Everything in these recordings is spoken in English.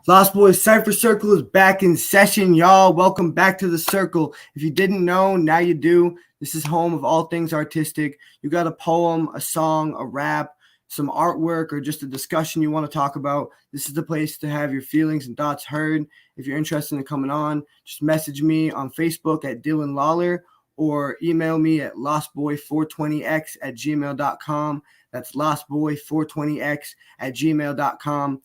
Lostboys Cypher Circle is back in session, y'all. Welcome back to the circle. If you didn't know, now you do. This is home of all things artistic. You got a poem, a song, a rap, some artwork, or just a discussion you want to talk about. This is the place to have your feelings and thoughts heard. If you're interested in coming on, just message me on Facebook at Dylan Lawler or email me at lostboy420x@gmail.com. That's lostboy420x@gmail.com.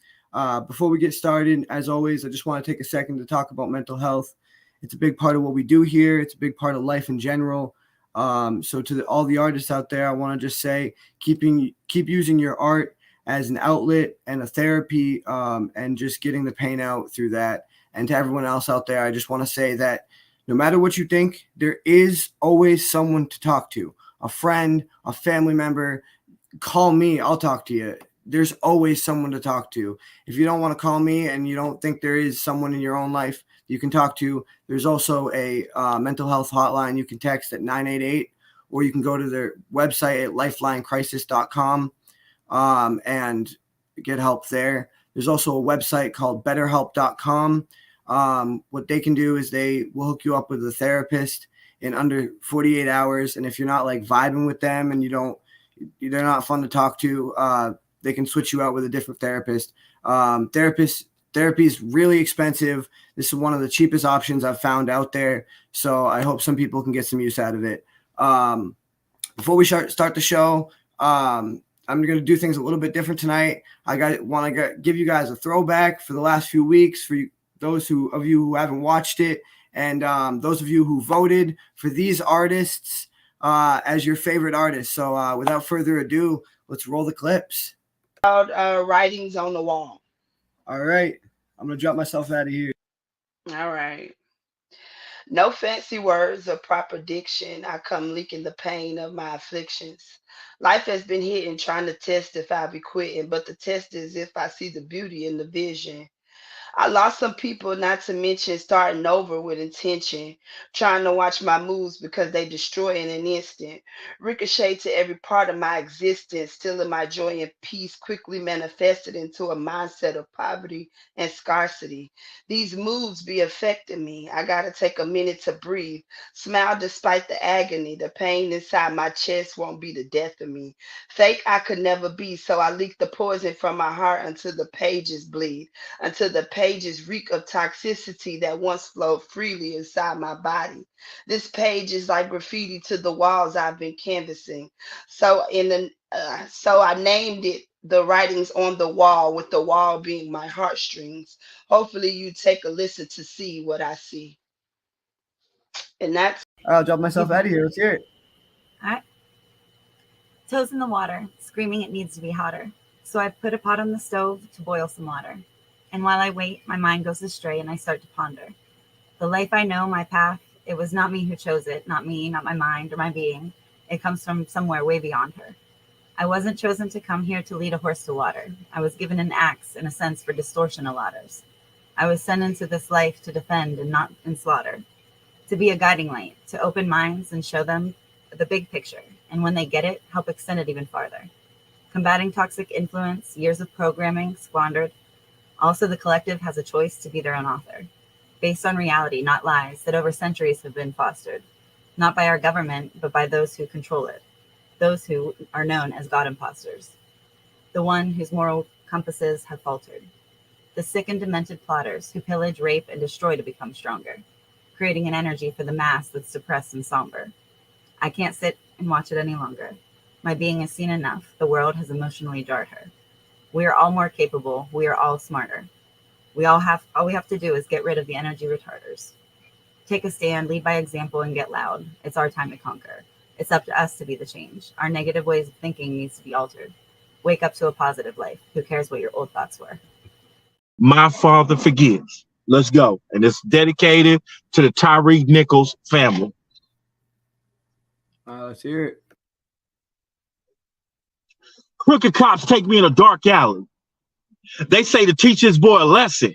Before we get started, as always, I just want to take a second to talk about mental health. It's a big part of what we do here. It's a big part of life in general. So to all the artists out there, I want to just say, keep using your art as an outlet and a therapy, and just getting the pain out through that. And to everyone else out there, I just want to say that no matter what you think, there is always someone to talk to, a friend, a family member. Call me, I'll talk to you. There's always someone to talk to. If you don't want to call me and you don't think there is someone in your own life you can talk to, there's also a mental health hotline you can text at 988, or you can go to their website at lifelinecrisis.com and get help there. There's also a website called betterhelp.com. What they can do is they will hook you up with a therapist in under 48 hours. And if you're not like vibing with them and they're not fun to talk to, they can switch you out with a different therapist. Therapy is really expensive. This is one of the cheapest options I've found out there. So I hope some people can get some use out of it. Before we start the show, I'm going to do things a little bit different tonight. I want to give you guys a throwback for the last few weeks for those of you who haven't watched it, and those of you who voted for these artists as your favorite artists. So without further ado, let's roll the clips. Writings on the wall. All right. I'm going to drop myself out of here. All right. No fancy words or proper diction. I come leaking the pain of my afflictions. Life has been hitting, trying to test if I be quitting, but the test is if I see the beauty in the vision. I lost some people, not to mention starting over with intention, trying to watch my moves because they destroy in an instant. Ricochet to every part of my existence, stealing my joy and peace, quickly manifested into a mindset of poverty and scarcity. These moves be affecting me. I gotta take a minute to breathe, smile despite the agony. The pain inside my chest won't be the death of me. Fake I could never be, so I leak the poison from my heart until the pages bleed, until the pages reek of toxicity that once flowed freely inside my body. This page is like graffiti to the walls I've been canvassing. So I named it The Writings on the Wall, with the wall being my heartstrings. Hopefully you take a listen to see what I see. And that's I'll drop myself out of here. Let's hear it. All right. Toes in the water, screaming it needs to be hotter. So I put a pot on the stove to boil some water. And while I wait, my mind goes astray and I start to ponder. The life I know, my path, it was not me who chose it, not me, not my mind or my being. It comes from somewhere way beyond her. I wasn't chosen to come here to lead a horse to water. I was given an axe, in a sense, for distortion of ladders. I was sent into this life to defend and not in slaughter, to be a guiding light, to open minds and show them the big picture. And when they get it, help extend it even farther. Combating toxic influence, years of programming squandered. Also, the collective has a choice to be their own author, based on reality, not lies, that over centuries have been fostered, not by our government, but by those who control it, those who are known as God imposters, the one whose moral compasses have faltered, the sick and demented plotters who pillage, rape, and destroy to become stronger, creating an energy for the mass that's suppressed and somber. I can't sit and watch it any longer. My being has seen enough. The world has emotionally jarred her. We are all more capable. We are all smarter. All we have to do is get rid of the energy retarders. Take a stand, lead by example, and get loud. It's our time to conquer. It's up to us to be the change. Our negative ways of thinking needs to be altered. Wake up to a positive life. Who cares what your old thoughts were? My Father Forgives. Let's go. And it's dedicated to the Tyree Nichols family. Let's hear it. Crooked cops take me in a dark alley. They say to teach this boy a lesson.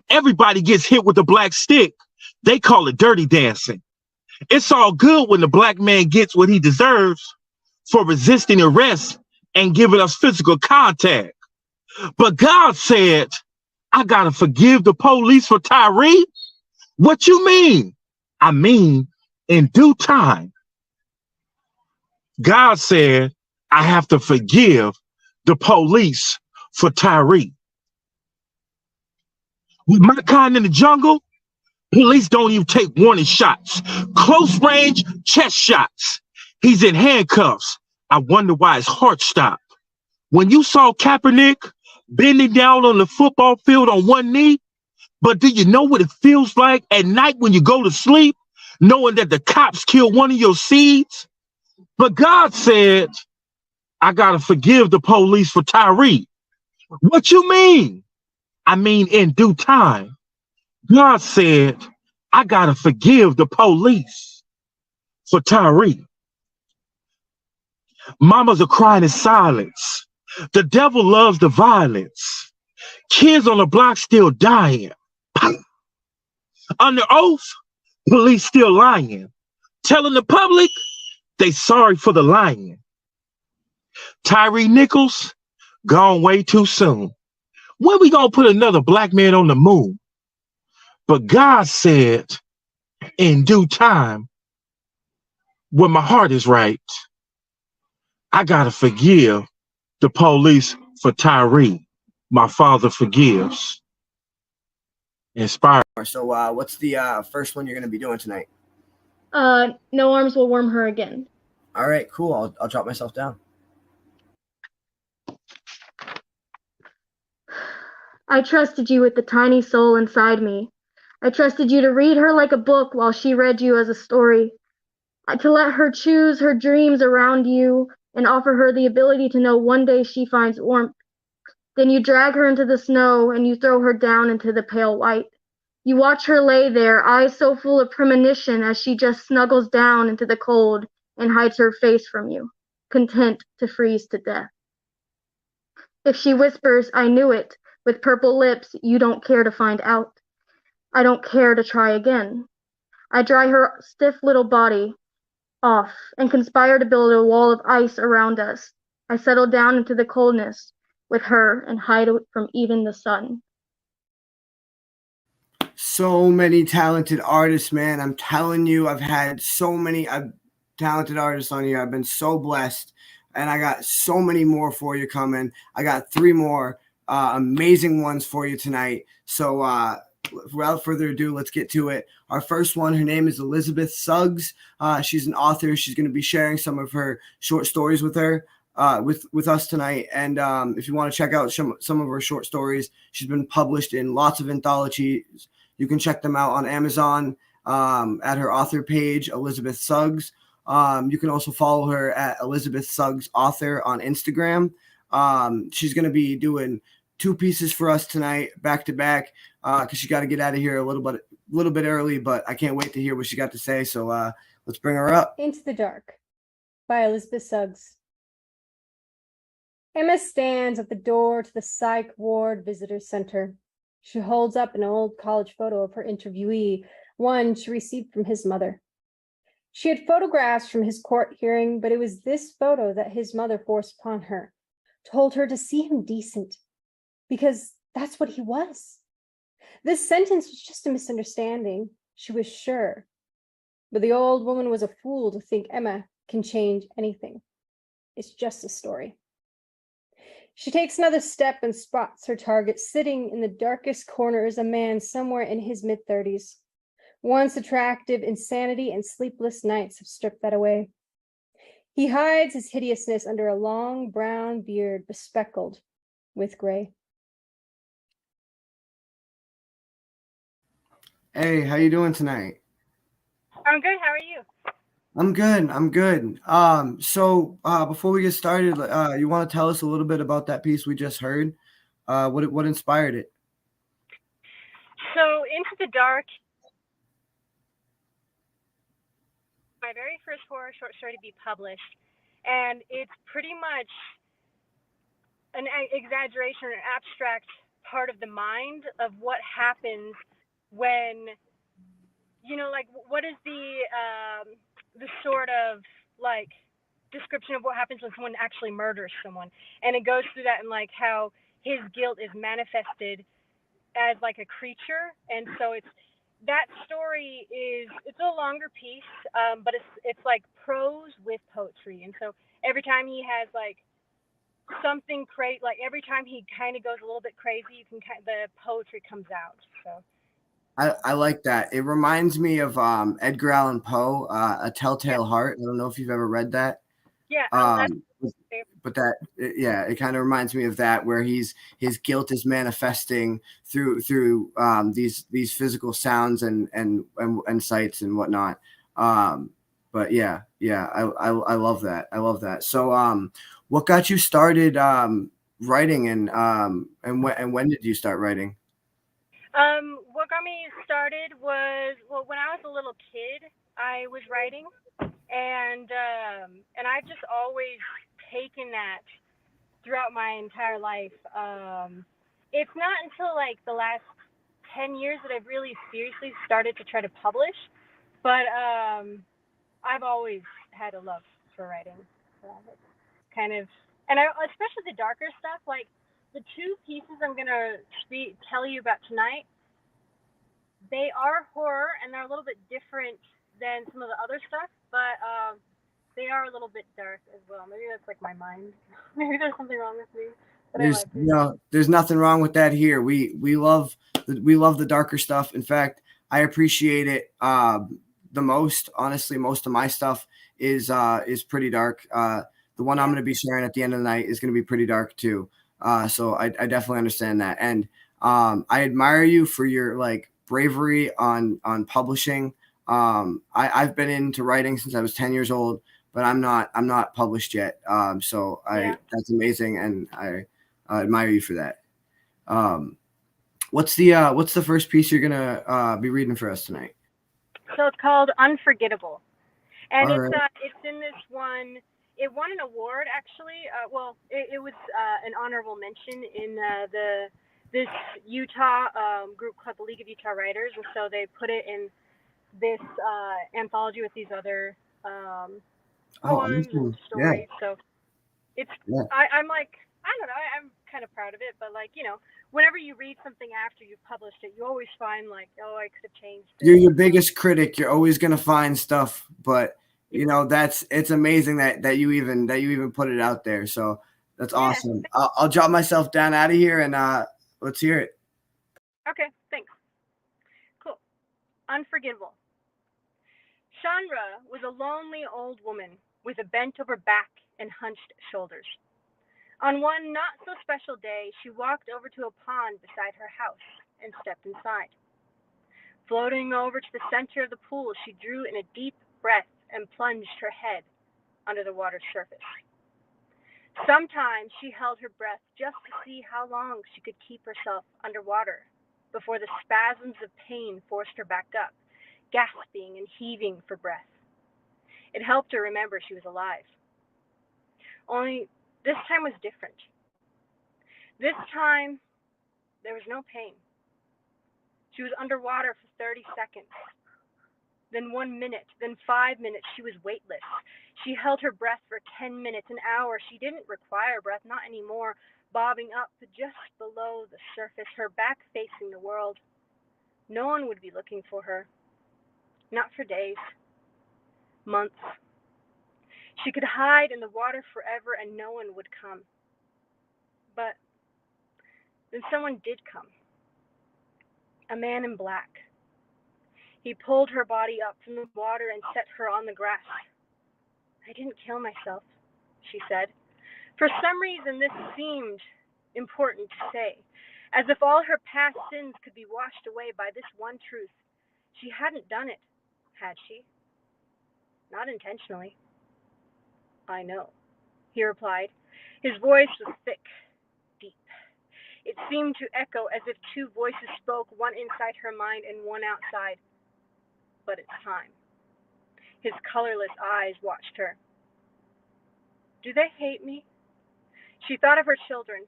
Everybody gets hit with a black stick. They call it dirty dancing. It's all good when the black man gets what he deserves for resisting arrest and giving us physical contact. But God said, I gotta forgive the police for Tyree? What you mean? I mean, in due time, God said I have to forgive the police for Tyree. With my kind in the jungle, police don't even take warning shots. Close range chest shots. He's in handcuffs. I wonder why his heart stopped. When you saw Kaepernick bending down on the football field on one knee, but do you know what it feels like at night when you go to sleep, knowing that the cops killed one of your seeds? But God said, I gotta forgive the police for Tyree. What you mean? I mean, in due time, God said, I gotta forgive the police for Tyree. Mamas are crying in silence. The devil loves the violence. Kids on the block still dying. Under oath, police still lying. Telling the public they sorry for the lying. Tyree Nichols, gone way too soon. When we gonna put another black man on the moon? But God said, in due time, when my heart is right, I gotta forgive the police for Tyree. My father forgives. Inspired. So, what's the first one you're going to be doing tonight? No arms will warm her again. All right, cool. I'll drop myself down. I trusted you with the tiny soul inside me. I trusted you to read her like a book while she read you as a story. To let her choose her dreams around you and offer her the ability to know one day she finds warmth. Then you drag her into the snow and you throw her down into the pale white. You watch her lay there, eyes so full of premonition as she just snuggles down into the cold and hides her face from you, content to freeze to death. If she whispers, I knew it, with purple lips, you don't care to find out. I don't care to try again. I dry her stiff little body off and conspire to build a wall of ice around us. I settle down into the coldness with her and hide from even the sun. So many talented artists, man. I'm telling you, I've had so many talented artists on here. I've been so blessed, and I got so many more for you coming. I got 3 more amazing ones for you tonight. So without further ado, let's get to it. Our first one, her name is Elizabeth Suggs. She's an author. She's going to be sharing some of her short stories with her. With us tonight, and if you want to check out some of her short stories, she's been published in lots of anthologies. You can check them out on Amazon at her author page, Elizabeth Suggs. You can also follow her at Elizabeth Suggs Author on Instagram. She's going to be doing 2 pieces for us tonight, back to back, because she got to get out of here a little bit early. But I can't wait to hear what she got to say. So let's bring her up. Into the Dark by Elizabeth Suggs. Emma stands at the door to the psych ward visitor center. She holds up an old college photo of her interviewee, one she received from his mother. She had photographs from his court hearing, but it was this photo that his mother forced upon her, told her to see him decent, because that's what he was. This sentence was just a misunderstanding, she was sure. But the old woman was a fool to think Emma can change anything. It's just a story. She takes another step and spots her target. Sitting in the darkest corner is a man somewhere in his mid-30s. Once attractive, insanity and sleepless nights have stripped that away. He hides his hideousness under a long brown beard bespeckled with gray. Hey, how you doing tonight? I'm good. How are you? I'm good. So before we get started, you want to tell us a little bit about that piece we just heard? What inspired it? So, Into the Dark, my very first horror short story to be published, and it's pretty much an exaggeration or an abstract part of the mind of what happens when, like, what is the sort of like description of what happens when someone actually murders someone, and it goes through that and like how his guilt is manifested as like a creature, and so that story it's a longer piece, but it's like prose with poetry, and so every time he has like something crazy, like every time he kind of goes a little bit crazy, the poetry comes out. So I like that. It reminds me of Edgar Allan Poe, A Telltale Heart. I don't know if you've ever read that. yeah, But it kind of reminds me of that, where his guilt is manifesting through these physical sounds and sights and whatnot. But I love that. I love that. So what got you started writing, and when did you start writing? What got me started was, well, when I was a little kid, I was writing, and I've just always taken that throughout my entire life. It's not until like the last 10 years that I've really seriously started to try to publish, but I've always had a love for writing. So it's kind of, and especially the darker stuff, like the two pieces I'm gonna tell you about tonight. They are horror, and they're a little bit different than some of the other stuff, but they are a little bit dark as well. Maybe that's like my mind. Maybe there's something wrong with me. There's nothing wrong with that here. We love the darker stuff. In fact, I appreciate it the most. Honestly, most of my stuff is pretty dark. The one I'm going to be sharing at the end of the night is going to be pretty dark too. So I definitely understand that, and I admire you for your like bravery on publishing. I've been into writing since I was 10 years old, but I'm not published yet. So that's amazing, and I admire you for that. What's the first piece you're gonna be reading for us tonight? So it's called Unforgettable, and All right. it's in this one. It won an award, actually. It was an honorable mention in this Utah group called the League of Utah Writers, and so they put it in this anthology with these other poems and stories. Yeah. So it's I'm like, I don't know, I'm kind of proud of it, but like, whenever you read something after you've published it, you always find like, oh, I could have changed it. You're your biggest critic. You're always gonna find stuff, but it's amazing that you even put it out there. So that's awesome. I'll drop myself down out of here, and let's hear it. Okay, thanks. Cool. Unforgettable. Chandra was a lonely old woman with a bent-over back and hunched shoulders. On one not-so-special day, she walked over to a pond beside her house and stepped inside. Floating over to the center of the pool, she drew in a deep breath and plunged her head under the water's surface. Sometimes she held her breath just to see how long she could keep herself underwater before the spasms of pain forced her back up, gasping and heaving for breath. It helped her remember she was alive. Only this time was different. This time, there was no pain. She was underwater for 30 seconds. Then 1 minute, then 5 minutes, she was weightless. She held her breath for 10 minutes, an hour. She didn't require breath, not anymore, bobbing up just below the surface, her back facing the world. No one would be looking for her. Not for days, months. She could hide in the water forever and no one would come. But then someone did come. A man in black. He pulled her body up from the water and set her on the grass. I didn't kill myself, she said. For some reason, this seemed important to say, as if all her past sins could be washed away by this one truth. She hadn't done it, had she? Not intentionally. I know, he replied. His voice was thick, deep. It seemed to echo as if two voices spoke, one inside her mind and one outside. But it's time. His colorless eyes watched her. Do they hate me? She thought of her children,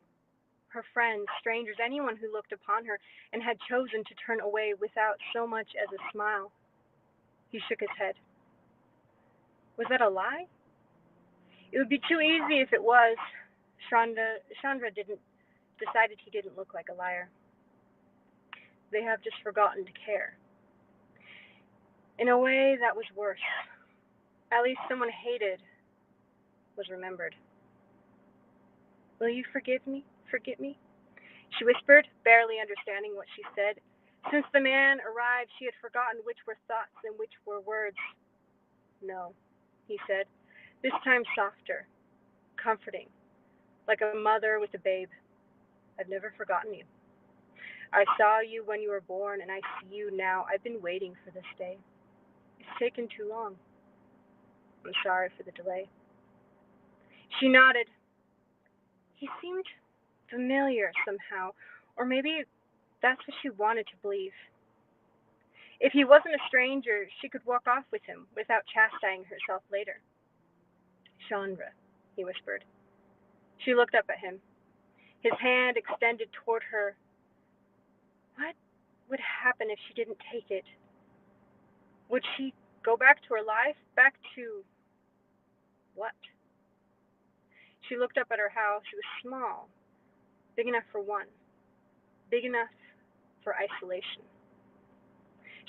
her friends, strangers, anyone who looked upon her and had chosen to turn away without so much as a smile. He shook his head. Was that a lie? It would be too easy if it was. Chandra decided he didn't look like a liar. They have just forgotten to care. In a way, that was worse. At least someone hated was remembered. Will you forgive me? Forget me? She whispered, barely understanding what she said. Since the man arrived, she had forgotten which were thoughts and which were words. No, he said, this time softer, comforting, like a mother with a babe. I've never forgotten you. I saw you when you were born, and I see you now. I've been waiting for this day. It's taken too long. I'm sorry for the delay. She nodded. He seemed familiar somehow, or maybe that's what she wanted to believe. If he wasn't a stranger, she could walk off with him without chastising herself later. Chandra, he whispered. She looked up at him, his hand extended toward her. What would happen if she didn't take it? Would she go back to her life? Back to what? She looked up at her house. It was small, big enough for one, big enough for isolation.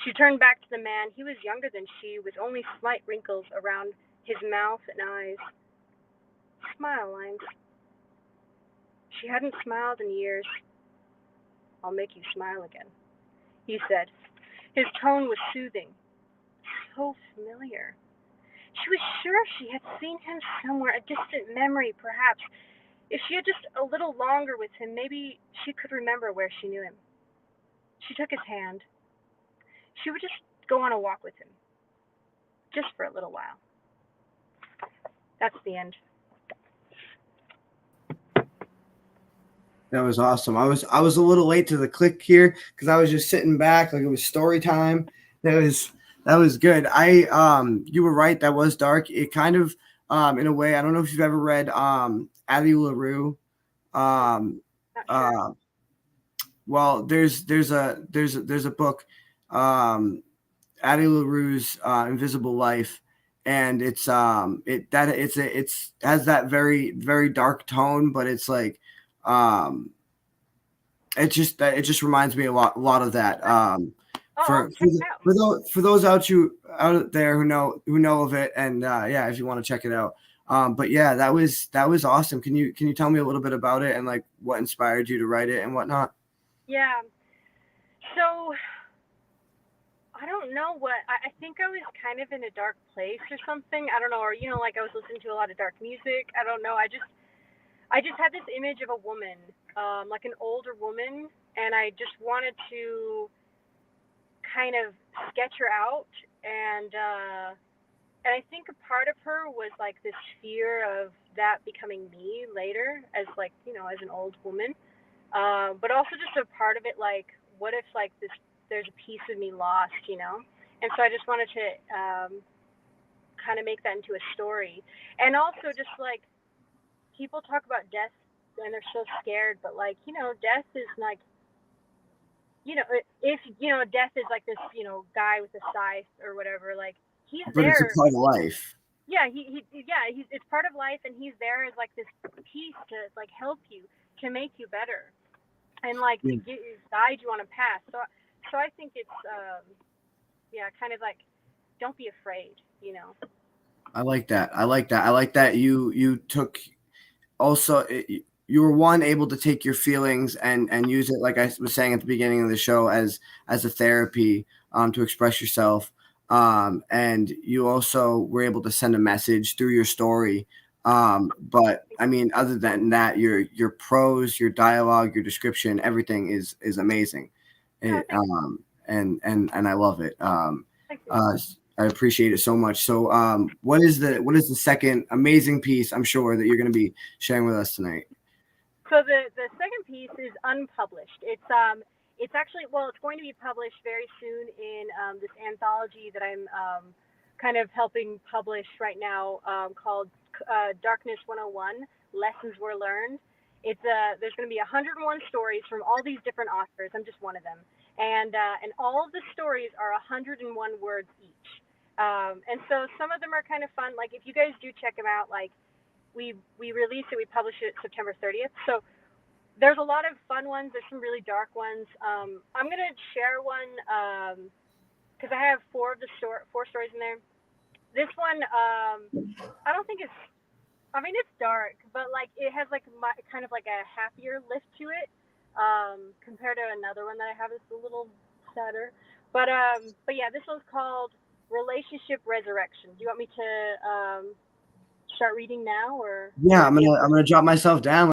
She turned back to the man. He was younger than she, with only slight wrinkles around his mouth and eyes. Smile lines. She hadn't smiled in years. I'll make you smile again, he said. His tone was soothing, so familiar. She was sure she had seen him somewhere, a distant memory, perhaps. If she had just a little longer with him, maybe she could remember where she knew him. She took his hand. She would just go on a walk with him, just for a little while. That's the end. That was awesome. I was a little late to the click here because I was just sitting back like it was story time. That was good. You were right. That was dark. It kind of in a way. I don't know if you've ever read Ali LaRue. Sure. Well, there's a book, Ali LaRue's Invisible Life, and it's has that very, very dark tone, but it's like it just reminds me a lot of that. For those out there who know of it, and yeah, if you want to check it out. But yeah, that was awesome. Can you tell me a little bit about it and like what inspired you to write it and whatnot? Yeah. So I don't know what I think I was kind of in a dark place or something. I don't know, or like I was listening to a lot of dark music. I don't know. I just had this image of a woman, like an older woman, and I just wanted to kind of sketch her out, and I think a part of her was like this fear of that becoming me later as like, as an old woman. But also just a part of it, like, what if like there's a piece of me lost, And so I just wanted to kind of make that into a story. And also just like, people talk about death and they're so scared, but like, death is like, if, death is like this, guy with a scythe or whatever, like he's But there. it's a part of life. Yeah, it's part of life, and he's there as like this piece to like help you, to make you better, and like to guide you on a path. So I think it's kind of like, don't be afraid, I like that. I like that you took also you were able to take your feelings and use it, like I was saying at the beginning of the show, as a therapy to express yourself. And you also were able to send a message through your story. But I mean, other than that, your prose, your dialogue, your description, everything is amazing. And I love it. I appreciate it so much. So, what is the second amazing piece, I'm sure, that you're going to be sharing with us tonight? So the second piece is unpublished. It's actually, it's going to be published very soon in this anthology that I'm kind of helping publish right now, called Darkness 101, Lessons Were Learned. There's going to be 101 stories from all these different authors. I'm just one of them. And all of the stories are 101 words each. And so some of them are kind of fun. Like, if you guys do check them out, like we release it, we publish it September 30th. So there's a lot of fun ones. There's some really dark ones. I'm gonna share one because I have four stories in there. This one, I don't think it's. I mean, it's dark, but like it has like kind of like a happier lift to it compared to another one that I have. It's a little sadder. But yeah, this one's called Relationship Resurrection. Do you want me to start reading now, or Yeah, I'm gonna drop myself down.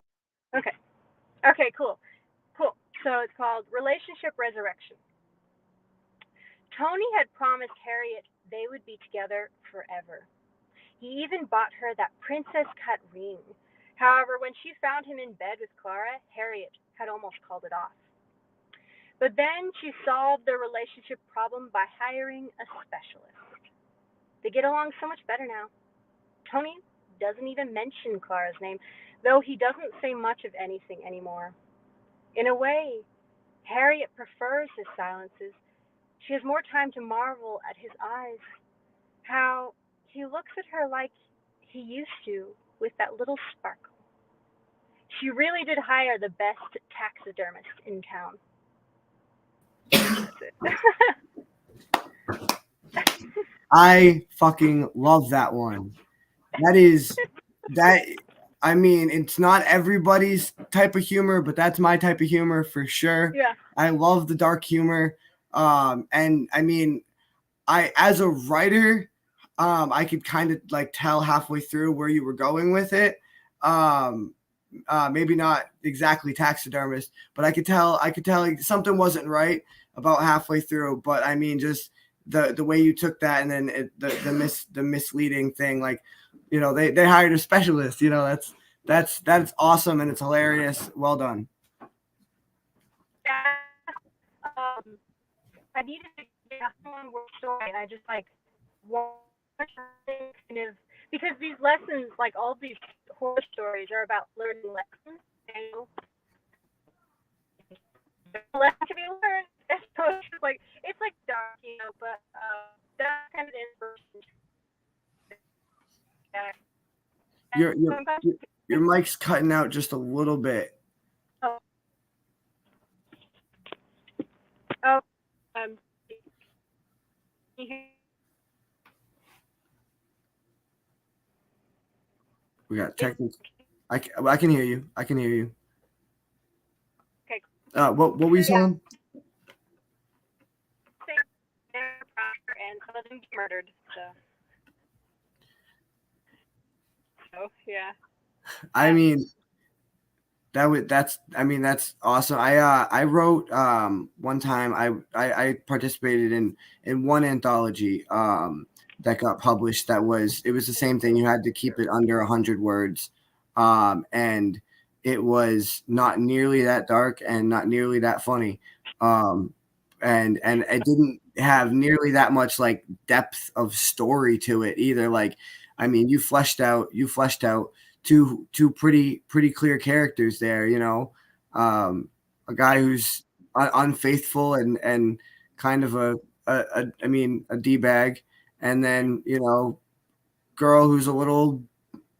Okay. Okay, cool. Cool. So it's called Relationship Resurrection. Tony had promised Harriet they would be together forever. He even bought her that princess cut ring. However, when she found him in bed with Clara, Harriet had almost called it off. But then she solved their relationship problem by hiring a specialist. They get along so much better now. Tony doesn't even mention Clara's name, though he doesn't say much of anything anymore. In a way, Harriet prefers his silences. She has more time to marvel at his eyes, how he looks at her like he used to, with that little sparkle. She really did hire the best taxidermist in town. That's it. I fucking love that one. That I mean, it's not everybody's type of humor, but that's my type of humor for sure. Yeah. I love the dark humor. And I mean, as a writer, I could kind of like tell halfway through where you were going with it. Maybe not exactly taxidermist, but I could tell like something wasn't right about halfway through. But I mean, just the way you took that, and then the misleading thing, like, you know, they hired a specialist. You know, that's awesome, and it's hilarious. Well done. Yeah. I needed to get one word story, and I just like want kind of, because these lessons, like all of these horror stories, are about learning lessons. And a lesson to be learned. And so it's like dark, you know, but that's kind of the inspiration. Your mic's cutting out just a little bit. Oh. We got technical. I can hear you. I can hear you. Okay. What were you saying? And some of them get murdered. So yeah. I mean, that's awesome. I wrote one time I participated in one anthology that got published. It was the same thing. You had to keep it under 100 words, and it was not nearly that dark and not nearly that funny, and it didn't have nearly that much like depth of story to it either. Like, I mean, you fleshed out two pretty clear characters there, you know, a guy who's unfaithful and kind of a D-bag, and then, you know, girl who's a little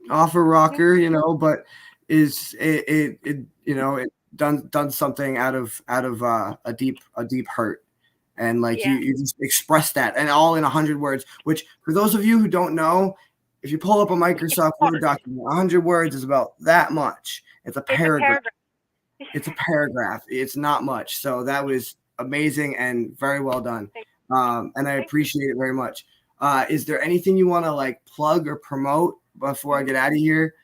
off a rocker, you know, but is it you know, it done something out of a deep hurt. And like, yeah. you just express that, and all in 100 words, which for those of you who don't know, if you pull up a Microsoft Word document, 100 words is about that much. It's a paragraph. It's a paragraph. It's not much. So that was amazing and very well done. And I appreciate it very much. Is there anything you want to like plug or promote before I get out of here?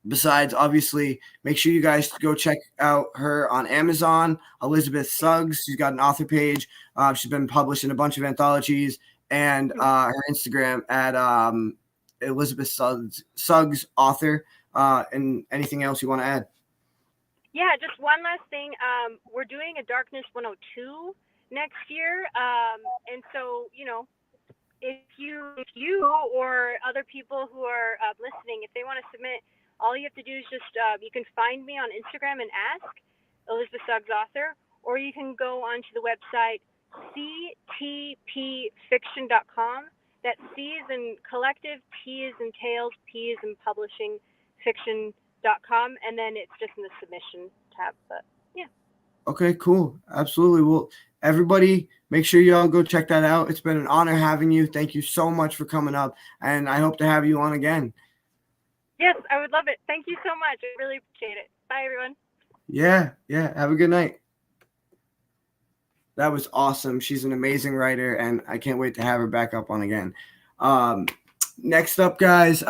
Besides, obviously, make sure you guys go check out her on Amazon, Elizabeth Suggs. She's got an author page. She's been published in a bunch of anthologies, and her Instagram at Elizabeth Suggs author. And anything else you want to add? Yeah, just one last thing. We're doing a Darkness 102 next year, and so, you know, if you or other people who are listening, if they want to submit, all you have to do is just you can find me on Instagram and ask Elizabeth Suggs author, or you can go onto the website ctpfiction.com. That C is in collective, T is in tales, P is in publishing, fiction.com. www.lostboys.com, and then it's just in the submission tab. But yeah. Okay, cool. Absolutely. Well, everybody, make sure y'all go check that out. It's been an honor having you. Thank you so much for coming up, and I hope to have you on again. Yes, I would love it. Thank you so much. I really appreciate it. Bye, everyone. Yeah. Have a good night. That was awesome. She's an amazing writer, and I can't wait to have her back up on again. Next up, guys,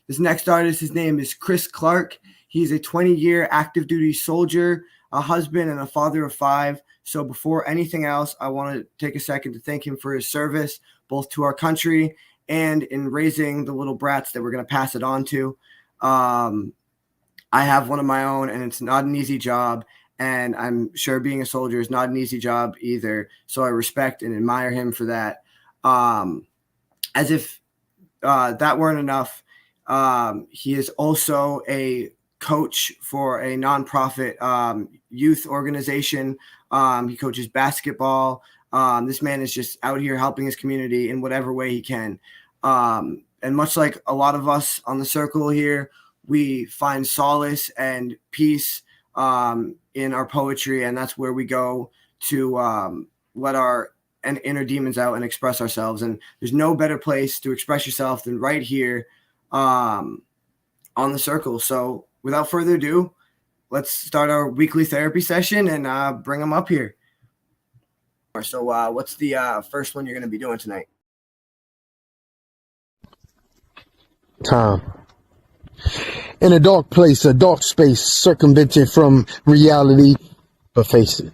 this next artist, his name is Chris Clark. He's a 20-year active duty soldier, a husband, and a father of 5. So before anything else, I want to take a second to thank him for his service, both to our country and in raising the little brats that we're going to pass it on to. I have one of my own, and it's not an easy job. And I'm sure being a soldier is not an easy job either. So I respect and admire him for that. As if that weren't enough, he is also a coach for a nonprofit youth organization. He coaches basketball. This man is just out here helping his community in whatever way he can. And much like a lot of us on the circle here, we find solace and peace in our poetry, and that's where we go to let our inner demons out and express ourselves. And there's no better place to express yourself than right here on the circle. So without further ado, let's start our weekly therapy session and bring them up here. So what's the first one you're going to be doing tonight? Time. In a dark place, a dark space, circumvented from reality, but face it.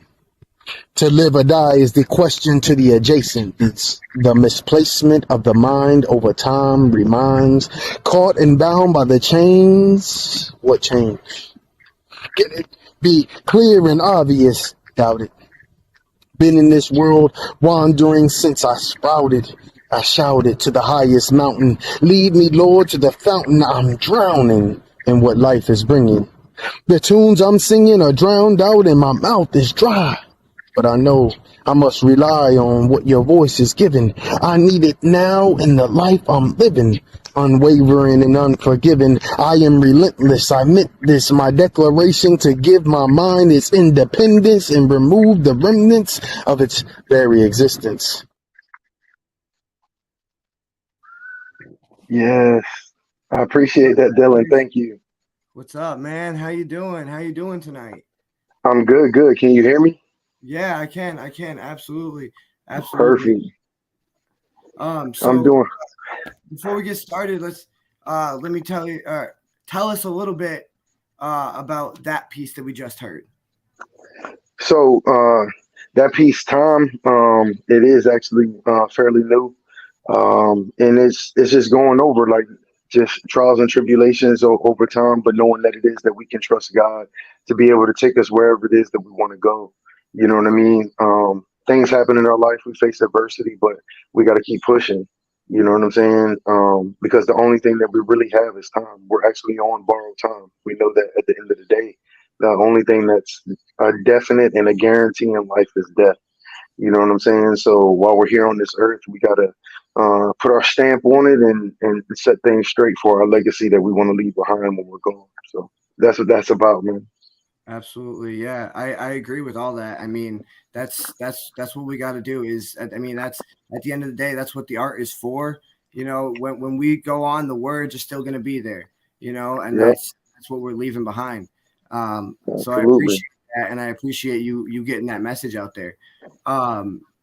To live or die is the question to the adjacent. It's the misplacement of the mind over time reminds. Caught and bound by the chains. What change? Can it be clear and obvious? Doubt it. Been in this world wandering since I sprouted. I shouted to the highest mountain, lead me, Lord, to the fountain. I'm drowning in what life is bringing. The tunes I'm singing are drowned out and my mouth is dry. But I know I must rely on what your voice is giving. I need it now in the life I'm living. Unwavering and unforgiving, I am relentless. I meant this, my declaration to give my mind its independence and remove the remnants of its very existence. Yes, I appreciate that, Dylan. Thank you. What's up, man? How you doing? How you doing tonight? I'm good. Can you hear me? Yeah, I can. Absolutely. Perfect. So I'm doing. before we get started, let me tell us a little bit about that piece that we just heard. So that piece, Tom, it is actually fairly new. And it's just going over like just trials and tribulations over time, but knowing that it is that we can trust God to be able to take us wherever it is that we want to go. You know what I mean? Things happen in our life. We face adversity, but we got to keep pushing. You know what I'm saying? Because the only thing that we really have is time. We're actually on borrowed time. We know that at the end of the day, the only thing that's a definite and a guarantee in life is death. You know what I'm saying? So while we're here on this earth, we got to put our stamp on it and set things straight for our legacy that we want to leave behind when we're gone. So that's what that's about, man. Absolutely. Yeah, I agree with all that. I mean, that's what we got to do is, I mean, that's at the end of the day, that's what the art is for. You know, when we go on, the words are still going to be there, you know, and Yep. that's what we're leaving behind. So I Absolutely. appreciate that. And I appreciate you getting that message out there.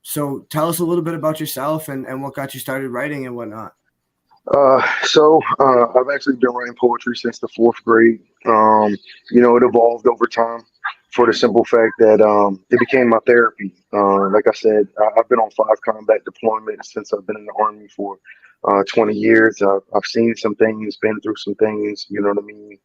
So tell us a little bit about yourself and what got you started writing and whatnot. So I've actually been writing poetry since the 4th grade. You know, it evolved over time for the simple fact that it became my therapy. Like I said, I've been on 5 combat deployments since I've been in the Army for 20 years. I've seen some things, been through some things, you know what I mean?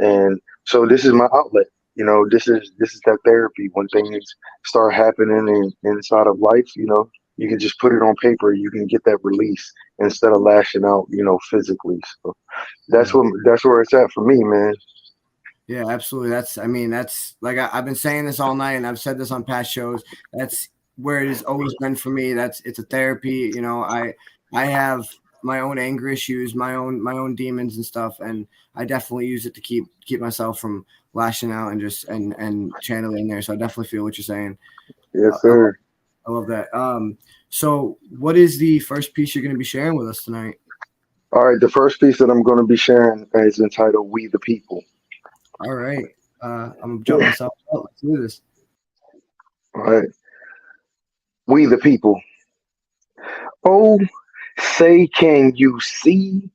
And so this is my outlet. You know, this is that therapy. When things start happening inside of life, you know, you can just put it on paper. You can get that release instead of lashing out, you know, physically. So that's where it's at for me, man. Yeah, absolutely. That's like I've been saying this all night, and I've said this on past shows. That's where it has always been for me. It's a therapy. You know, I have my own anger issues, my own demons and stuff, and I definitely use it to keep myself from lashing out and just and channeling there. So I definitely feel what you're saying. Yes, sir. I love that. So what is the first piece you're going to be sharing with us tonight? All right, the first piece that I'm going to be sharing is entitled "We the People." All right, I'm gonna jump myself out. Let's do this. All right, we the people. Oh, say, can you see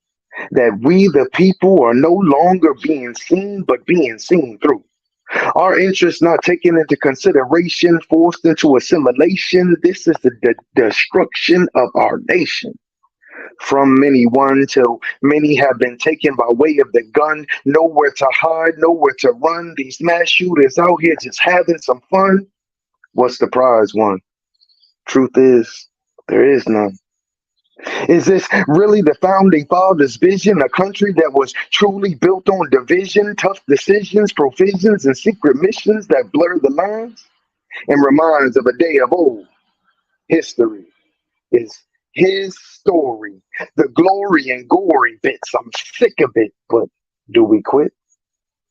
that we the people are no longer being seen, but being seen through? Our interests not taken into consideration, forced into assimilation. This is the destruction of our nation. From many one till many have been taken by way of the gun. Nowhere to hide, nowhere to run. These mass shooters out here just having some fun. What's the prize won? Truth is, there is none. Is this really the founding fathers' vision? A country that was truly built on division, tough decisions, provisions, and secret missions that blur the lines and reminds of a day of old. History is his story. The glory and gory bits. I'm sick of it, but do we quit?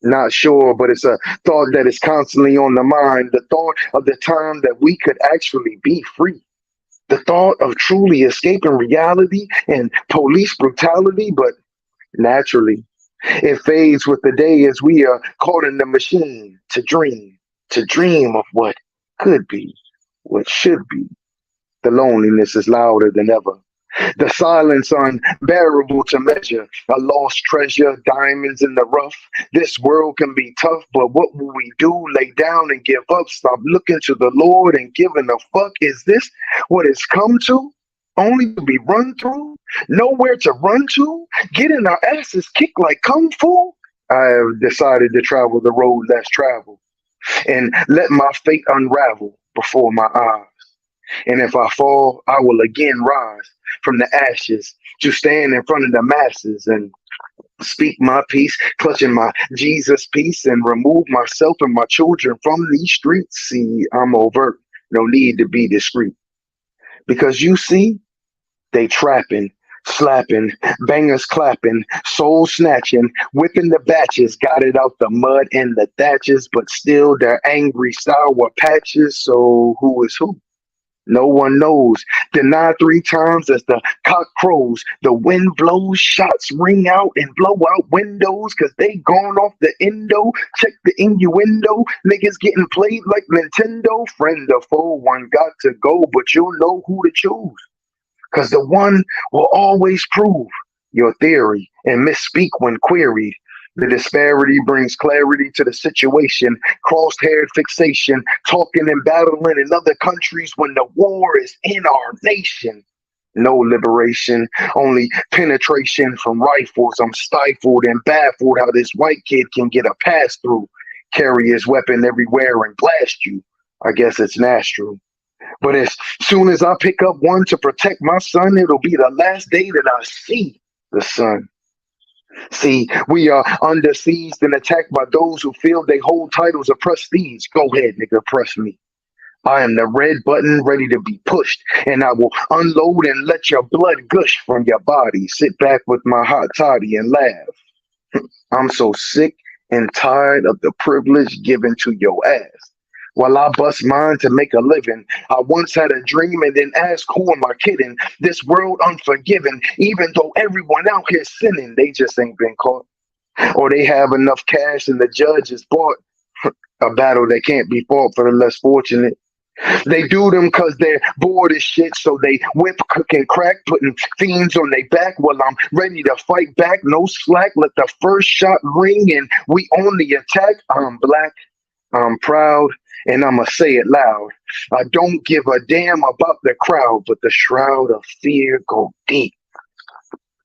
Not sure, but it's a thought that is constantly on the mind. The thought of the time that we could actually be free. The thought of truly escaping reality and police brutality, but naturally, it fades with the day as we are caught in the machine to dream of what could be, what should be. The loneliness is louder than ever. The silence unbearable to measure. A lost treasure, diamonds in the rough. This world can be tough, but what will we do? Lay down and give up. Stop looking to the Lord and giving a fuck. Is this what it's come to? Only to be run through? Nowhere to run to? Getting our asses kicked like kung fu? I have decided to travel the road less traveled and let my fate unravel before my eyes. And if I fall, I will again rise from the ashes to stand in front of the masses and speak my peace, clutching my Jesus peace, and remove myself and my children from these streets. See, I'm overt. No need to be discreet. Because you see, they trapping, slapping, bangers clapping, soul snatching, whipping the batches, got it out the mud and the thatches, but still they're angry, sour patches. So who is who? No one knows. Deny 3 times as the cock crows. The wind blows, shots ring out and blow out windows because they gone off the endo. Check the innuendo. Niggas getting played like Nintendo. Friend or foe, one got to go, but you'll know who to choose. Because the one will always prove your theory and misspeak when queried. The disparity brings clarity to the situation, cross-haired fixation, talking and battling in other countries when the war is in our nation. No liberation, only penetration from rifles. I'm stifled and baffled how this white kid can get a pass through, carry his weapon everywhere and blast you. I guess it's natural. But as soon as I pick up one to protect my son, it'll be the last day that I see the sun. See, we are under siege and attacked by those who feel they hold titles of prestige. Go ahead, nigga, press me. I am the red button ready to be pushed, and I will unload and let your blood gush from your body. Sit back with my hot toddy and laugh. I'm so sick and tired of the privilege given to your ass. While I bust mine to make a living, I once had a dream and then asked, who am I kidding? This world unforgiving, even though everyone out here sinning, they just ain't been caught. Or they have enough cash and the judge is bought a battle that can't be fought for the less fortunate. They do them because they're bored as shit, so they whip, cook, and crack, putting fiends on their back while I'm ready to fight back. No slack, let the first shot ring and we on the attack. I'm black, I'm proud, and I'ma say it loud. I don't give a damn about the crowd, but the shroud of fear go deep.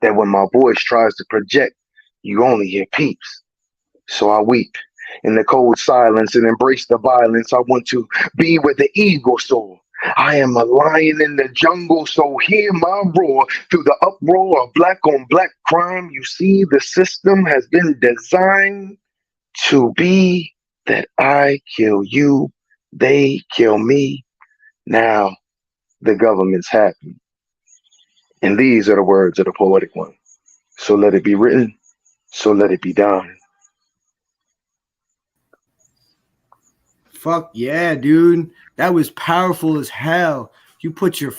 That when my voice tries to project, you only hear peeps. So I weep in the cold silence and embrace the violence. I want to be where the eagle soar. I am a lion in the jungle, so hear my roar through the uproar of black on black crime. You see, the system has been designed to be that I kill you, they kill me. Now the government's happy. And these are the words of the poetic one. So let it be written, so let it be done. Fuck yeah, dude. That was powerful as hell. You put your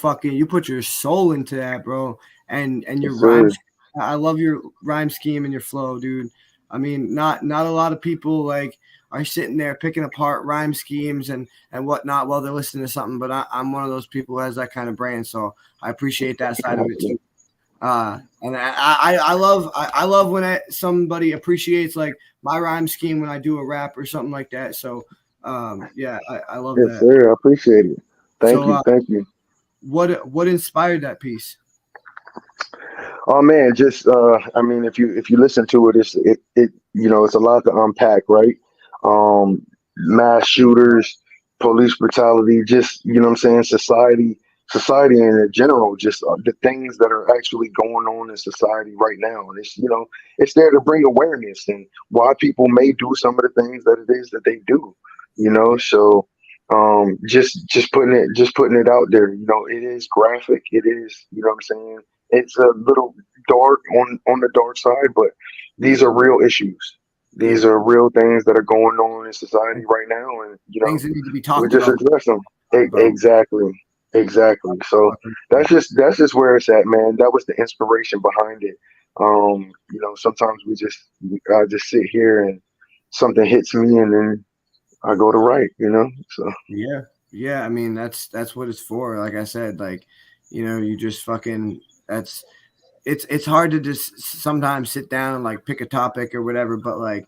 soul into that, bro. And your Yes, sir. rhymes. I love your rhyme scheme and your flow, dude. I mean, not a lot of people like are sitting there picking apart rhyme schemes and whatnot while they're listening to something, but I'm one of those people who has that kind of brain, so I appreciate that side of it too. And I love when somebody appreciates like my rhyme scheme when I do a rap or something like that. So yeah, I love Yes, that. sir. I appreciate it. Thank So you. Thank you. what inspired that piece? Oh man, just I mean, if you listen to it, it it's a lot to unpack, right? Mass shooters, police brutality, just what I'm saying, society in general, just the things that are actually going on in society right now, and it's there to bring awareness and why people may do some of the things that it is that they do, So just putting it out there, it is graphic, it is, what I'm saying, it's a little dark on the dark side, but these are real issues. These Yeah, are real things that are going on in society right now, and things that need to be we talked just about, address them. bro. Exactly, exactly. So that's just where it's at, man. That was the inspiration behind it. Sometimes I just sit here and something hits me, and then I go to write. So Yeah, yeah. I mean, that's what it's for. Like I said, like you just fucking that's it's hard to just sometimes sit down and like pick a topic or whatever, but like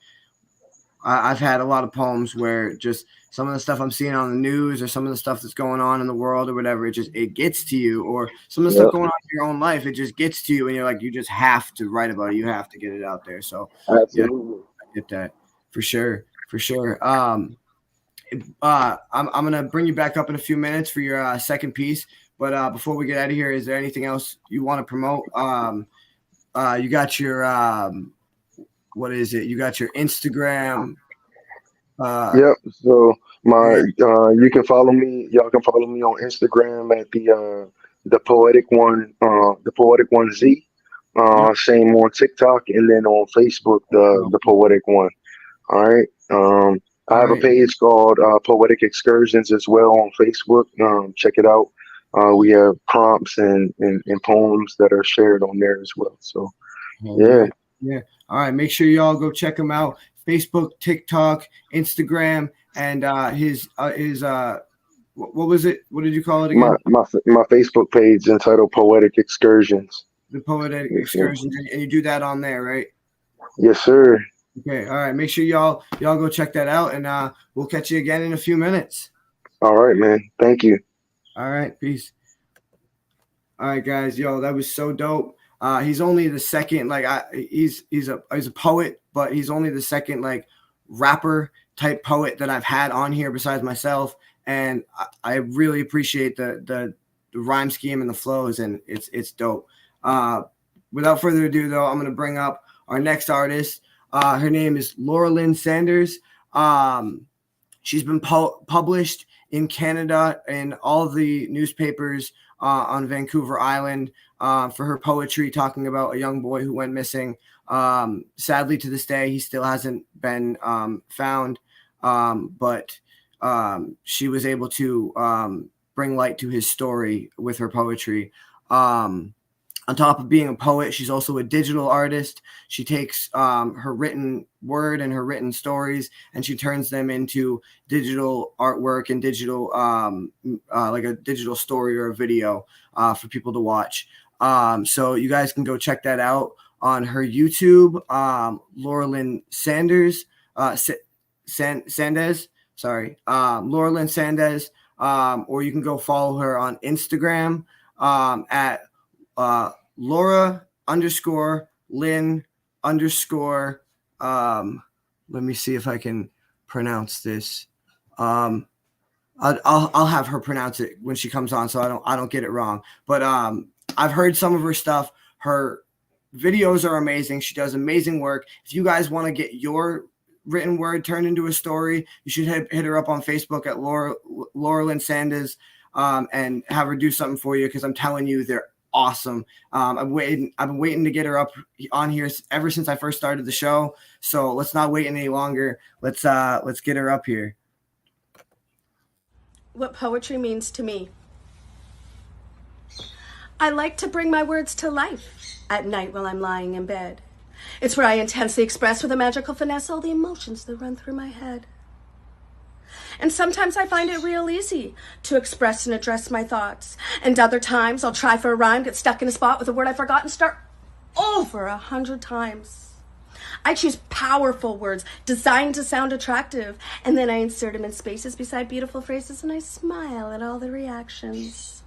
I've had a lot of poems where just some of the stuff I'm seeing on the news or some of the stuff that's going on in the world or whatever, it gets to you, or some of the stuff yep, going on in your own life, it just gets to you, and you're like, you just have to write about it, you have to get it out there. So yeah, absolutely. I get that for sure, for sure. I'm gonna bring you back up in a few minutes for your second piece, but before we get out of here, is there anything else you want to promote? You got your what is it? You got your Instagram. Uh, Yep. So go my ahead. you can follow me. Y'all can follow me on Instagram at the poetic one Z. Yep. Same on TikTok, and then on Facebook the poetic one. All right. I All have a right. page called Poetic Excursions as well on Facebook. Check it out. We have prompts and poems that are shared on there as well. So Hell yeah. yeah. Yeah. All right. Make sure y'all go check him out. Facebook, TikTok, Instagram, and his what was it? What did you call it My again? my my Facebook page entitled Poetic Excursions. The Poetic Yes, sir. Excursions, and you do that on there, right? Yes, sir. Okay. All right. Make sure y'all go check that out, and we'll catch you again in a few minutes. All right, man. Thank you. All right. Peace. All right, guys. Yo, that was so dope. He's only the second, like he's a poet, but he's only the second like rapper type poet that I've had on here besides myself, and I really appreciate the rhyme scheme and the flows, and it's dope. Uh, Without further ado, though, I'm gonna bring up our next artist. Her name is Laura Lynn Sanders. Um, She's been published in Canada in all the newspapers on Vancouver Island for her poetry talking about a young boy who went missing. Sadly, to this day, he still hasn't been found, but she was able to bring light to his story with her poetry. On top of being a poet, she's also a digital artist. She takes her written word and her written stories, and she turns them into digital artwork and digital, like a digital story or a video for people to watch. So you guys can go check that out on her YouTube, Laura Lynn Sanders, Sandez. Sorry, Laura Lynn Sandez, or you can go follow her on Instagram at Laura underscore Lynn underscore. Let me see if I can pronounce this. Um, I'll have her pronounce it when she comes on, so I don't get it wrong. But I've heard some of her stuff. Her videos are amazing. She does amazing work. If you guys want to get your written word turned into a story, you should hit her up on Facebook at Laura Lynn Sanders, and have her do something for you, because I'm telling you, they're awesome. I've been waiting to get her up on here ever since I first started the show. So let's not wait any longer. Let's get her up here. What poetry means to me. I like to bring my words to life at night while I'm lying in bed. It's where I intensely express with a magical finesse all the emotions that run through my head. And sometimes I find it real easy to express and address my thoughts. And other times I'll try for a rhyme, get stuck in a spot with a word I forgot and start over 100 times. I choose powerful words designed to sound attractive, and then I insert them in spaces beside beautiful phrases, and I smile at all the reactions.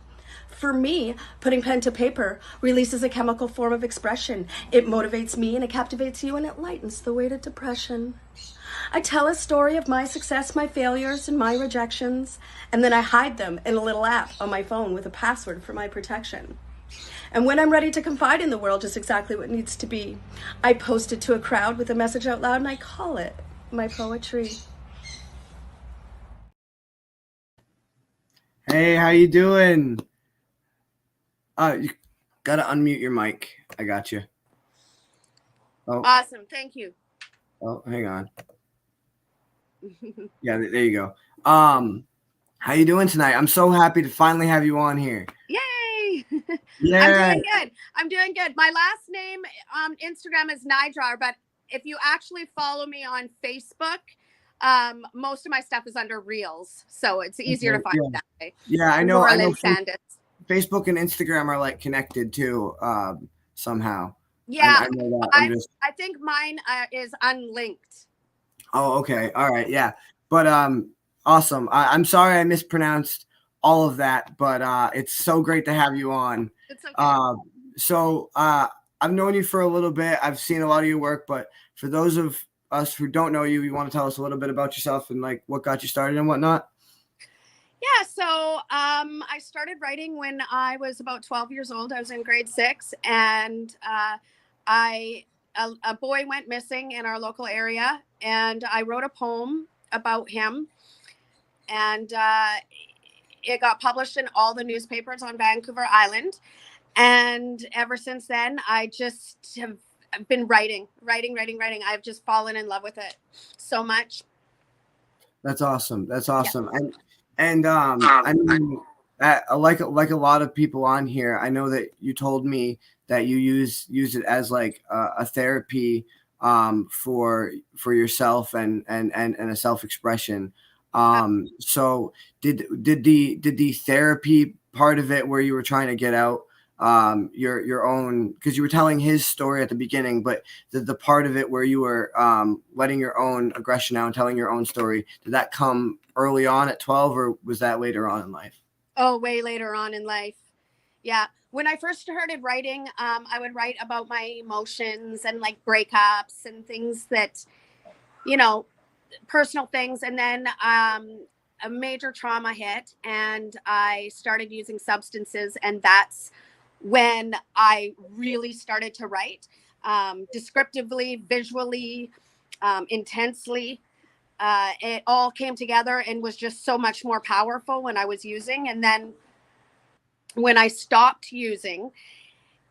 For me, putting pen to paper releases a chemical form of expression. It motivates me and it captivates you and it lightens the weight of depression. I tell a story of my success, my failures, and my rejections, and then I hide them in a little app on my phone with a password for my protection. And when I'm ready to confide in the world just exactly what needs to be, I post it to a crowd with a message out loud and I call it my poetry. Hey, how you doing? You gotta unmute your mic. I got you. Oh, Awesome. Thank you. oh, hang on. Yeah, there you go. How you doing tonight? I'm so happy to finally have you on here. Yay. Yeah. I'm doing good. My last name on Instagram is Nidrar, but if you actually follow me on Facebook, most of my stuff is under Reels, so it's easier to find that way. Yeah, I know. Sandus. Facebook and Instagram are like connected too, somehow. Yeah, I know that. I think mine is unlinked. Oh, okay. All right. Yeah. But awesome. I'm sorry I mispronounced all of that, but it's so great to have you on. It's okay. I've known you for a little bit. I've seen a lot of your work, but for those of us who don't know you, you want to tell us a little bit about yourself and like what got you started and whatnot? Yeah, so I started writing when I was about 12 years old. I was in grade 6, and a boy went missing in our local area, and I wrote a poem about him, and it got published in all the newspapers on Vancouver Island. And ever since then, I just have been writing. I've just fallen in love with it so much. That's awesome. Yeah. And I mean, like a lot of people on here, I know that you told me that you use it as like a therapy for yourself and a self-expression. So did the therapy part of it where you were trying to get out your own, because you were telling his story at the beginning, but the part of it where you were letting your own aggression out and telling your own story, did that come early on at 12 or was that later on in life? Oh, way later on in life. Yeah. When I first started writing, I would write about my emotions and like breakups and things that, personal things. And then a major trauma hit and I started using substances, and that's when I really started to write descriptively, visually, intensely. It all came together and was just so much more powerful when I was using. And then when I stopped using,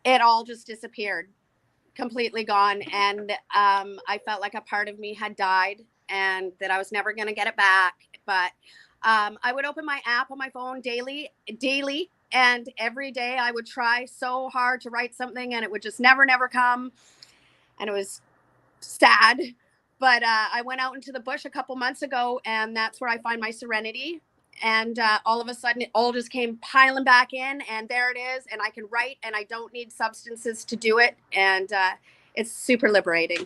it all just disappeared, completely gone. And I felt like a part of me had died and that I was never going to get it back. But I would open my app on my phone daily. And every day I would try so hard to write something and it would just never come. And it was sad. But I went out into the bush a couple months ago, and that's where I find my serenity. And all of a sudden, it all just came piling back in, and there it is. And I can write, and I don't need substances to do it. And it's super liberating.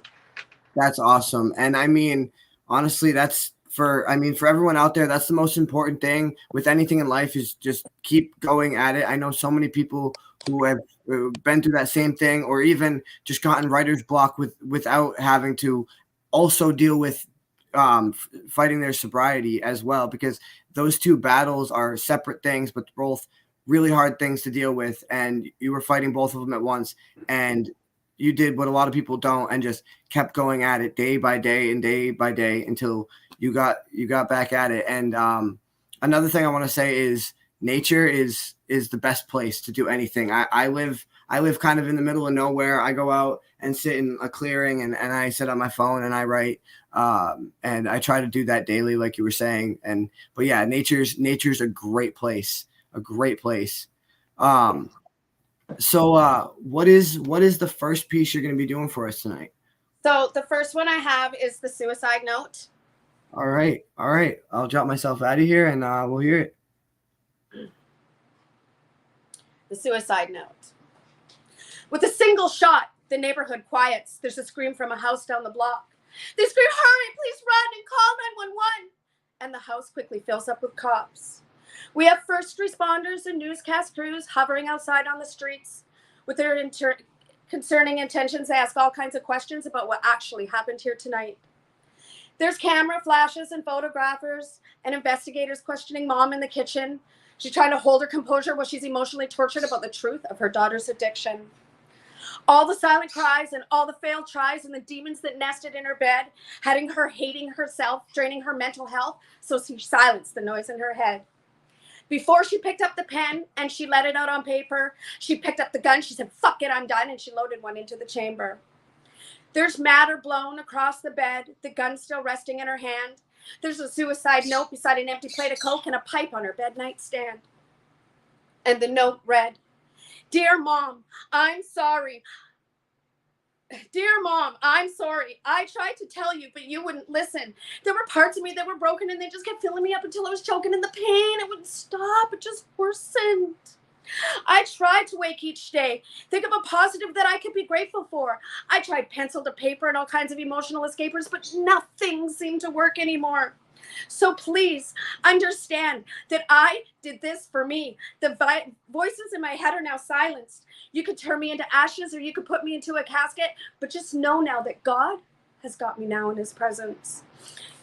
That's awesome. And I mean, honestly, for everyone out there, that's the most important thing with anything in life is just keep going at it. I know so many people who have been through that same thing or even just gotten writer's block without having to also deal with fighting their sobriety as well, because those two battles are separate things, but both really hard things to deal with. And you were fighting both of them at once. And you did what a lot of people don't and just kept going at it day by day until you got back at it. And another thing I want to say is nature is the best place to do anything. I live kind of in the middle of nowhere. I go out and sit in a clearing and I sit on my phone and I write. And I try to do that daily, like you were saying. But yeah, nature's a great place, a great place. So what is the first piece you're going to be doing for us tonight? So the first one I have is the suicide note. All right. I'll drop myself out of here and we'll hear it. The suicide note. With a single shot, the neighborhood quiets. There's a scream from a house down the block. They scream, "Hurry, please run and call 911." And the house quickly fills up with cops. We have first responders and newscast crews hovering outside on the streets. With their concerning intentions, they ask all kinds of questions about what actually happened here tonight. There's camera flashes and photographers and investigators questioning Mom in the kitchen. She's trying to hold her composure while she's emotionally tortured about the truth of her daughter's addiction. All the silent cries and all the failed tries and the demons that nested in her bed, having her hating herself, draining her mental health, so she silenced the noise in her head. Before she picked up the pen and she let it out on paper, she picked up the gun, she said, "Fuck it, I'm done," and she loaded one into the chamber. There's matter blown across the bed, the gun still resting in her hand. There's a suicide note beside an empty plate of Coke and a pipe on her bed nightstand. And the note read, "Dear Mom, I'm sorry. Dear Mom, I'm sorry. I tried to tell you, but you wouldn't listen. There were parts of me that were broken and they just kept filling me up until I was choking in the pain. It wouldn't stop. It just worsened. I tried to wake each day, think of a positive that I could be grateful for. I tried pencil to paper and all kinds of emotional escapers, but nothing seemed to work anymore. So please understand that I did this for me. The voices in my head are now silenced. You could turn me into ashes or you could put me into a casket, but just know now that God has got me now in his presence.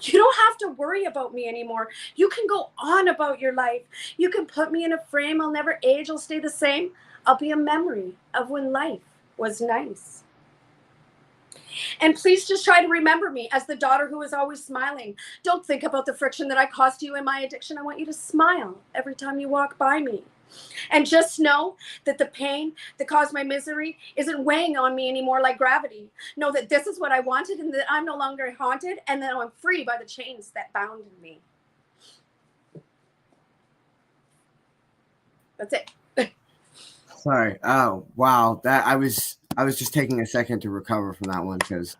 You don't have to worry about me anymore. You can go on about your life. You can put me in a frame. I'll never age. I'll stay the same. I'll be a memory of when life was nice. And please just try to remember me as the daughter who is always smiling. Don't think about the friction that I caused you in my addiction. I want you to smile every time you walk by me. And just know that the pain that caused my misery isn't weighing on me anymore like gravity. Know that this is what I wanted and that I'm no longer haunted and that I'm free by the chains that bound me. That's it. Sorry. Oh, wow. That I was just taking a second to recover from that one because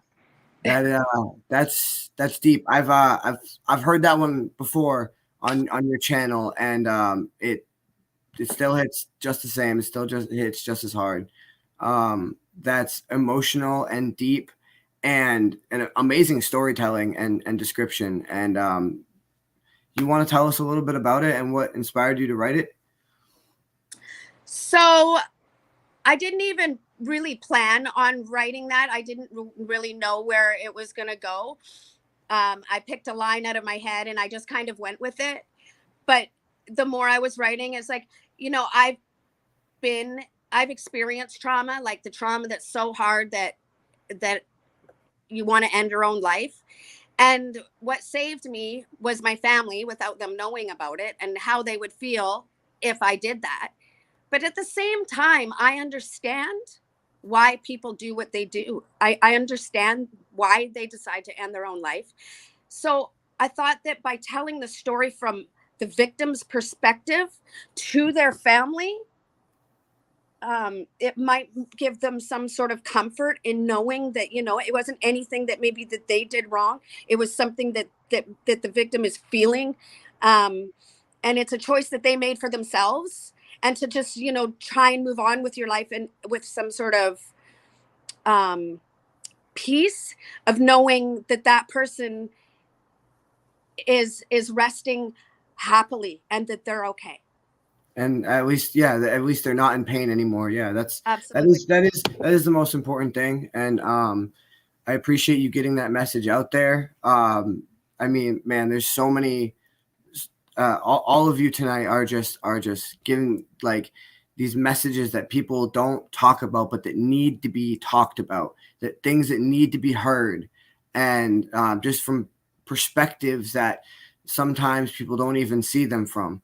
that's deep. I've heard that one before on your channel and it still hits just the same. It still just hits just as hard. That's emotional and deep and an amazing storytelling and description. And you want to tell us a little bit about it and what inspired you to write it? So I didn't even really plan on writing that. I didn't really know where it was going to go. I picked a line out of my head and I just kind of went with it. But the more I was writing, it's like, you know, I've experienced trauma, like the trauma that's so hard that you want to end your own life. And what saved me was my family without them knowing about it and how they would feel if I did that. But at the same time, I understand why people do what they do. I understand why they decide to end their own life. So I thought that by telling the story from the victim's perspective to their family, it might give them some sort of comfort in knowing that, you know, it wasn't anything that maybe that they did wrong. It was something that the victim is feeling. And it's a choice that they made for themselves. And to just, you know, try and move on with your life and with some sort of peace of knowing that that person is resting happily and that they're okay. And at least they're not in pain anymore. Yeah, Absolutely. that is the most important thing. And I appreciate you getting that message out there. I mean, man, there's so many. All of you tonight are just giving like these messages that people don't talk about, but that need to be talked about. That things that need to be heard, and just from perspectives that sometimes people don't even see them from.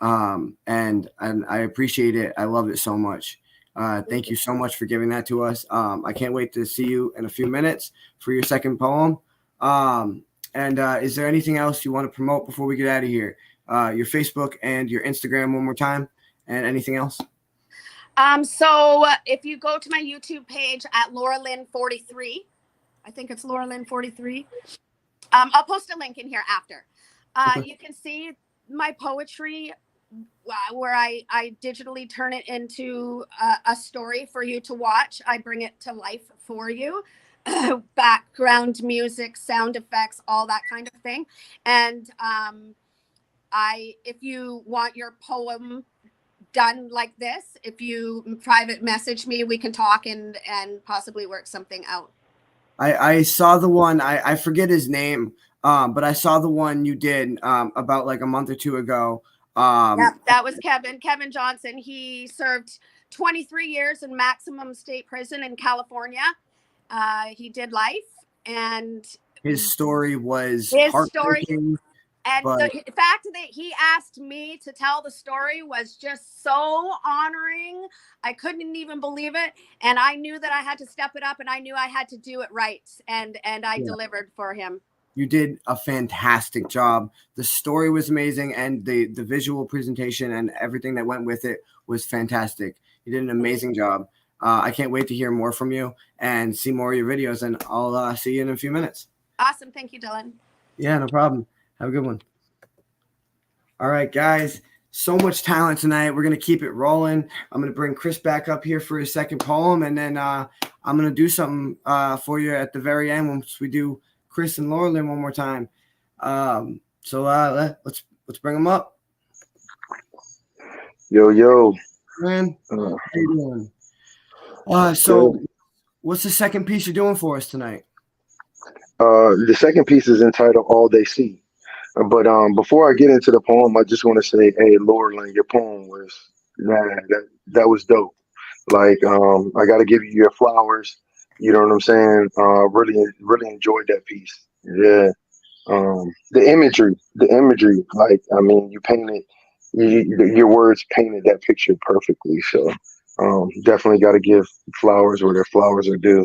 And I appreciate it. I love it so much. Thank you so much for giving that to us. I can't wait to see you in a few minutes for your second poem. And is there anything else you want to promote before we get out of here? Your Facebook and your Instagram one more time, and anything else? So if you go to my YouTube page at Laura Lynn 43, I think it's Laura Lynn 43. I'll post a link in here after. You can see my poetry where I digitally turn it into a story for you to watch. I bring it to life for you. Background music, sound effects, all that kind of thing. And if you want your poem done like this, if you private message me, we can talk and possibly work something out. I saw the one, I forget his name, but I saw the one you did about like a month or two ago. Yeah, that was Kevin Johnson. He served 23 years in maximum state prison in California. He did life, and his story was heartbreaking. And the fact that he asked me to tell the story was just so honoring. I couldn't even believe it. And I knew that I had to step it up, and I knew I had to do it right. And I delivered for him. You did a fantastic job. The story was amazing, and the visual presentation and everything that went with it was fantastic. You did an amazing job. I can't wait to hear more from you and see more of your videos, and I'll see you in a few minutes. Awesome. Thank you, Dylan. Yeah, no problem. Have a good one. All right, guys. So much talent tonight. We're going to keep it rolling. I'm going to bring Chris back up here for his second poem, and then I'm going to do something for you at the very end once we do Chris and Laura Lynn one more time. So let's bring them up. Yo. Man, how you doing? So what's the second piece you're doing for us tonight? The second piece is entitled All They See. But before I get into the poem, I just want to say, hey, Laura Lynn, your poem was, man, that was dope. Like, I got to give you your flowers. You know what I'm saying? Really enjoyed that piece. Yeah. The imagery, like, I mean, you painted, your words painted that picture perfectly. So definitely got to give flowers where their flowers are due.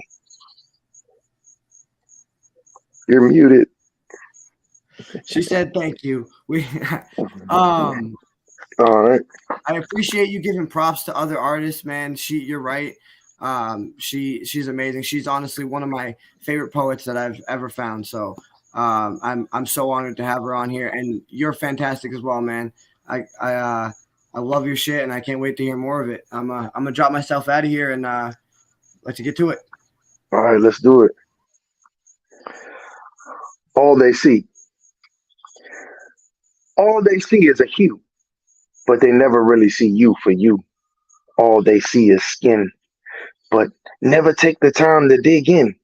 You're muted. She said thank you. All right. I appreciate you giving props to other artists, man. You're right. She's amazing. She's honestly one of my favorite poets that I've ever found. So I'm so honored to have her on here, and you're fantastic as well, man. I love your shit, and I can't wait to hear more of it. I'm gonna drop myself out of here and let's get to it. All right, let's do it. All they see. All they see is a hue, but they never really see you for you. All they see is skin, but never take the time to dig in.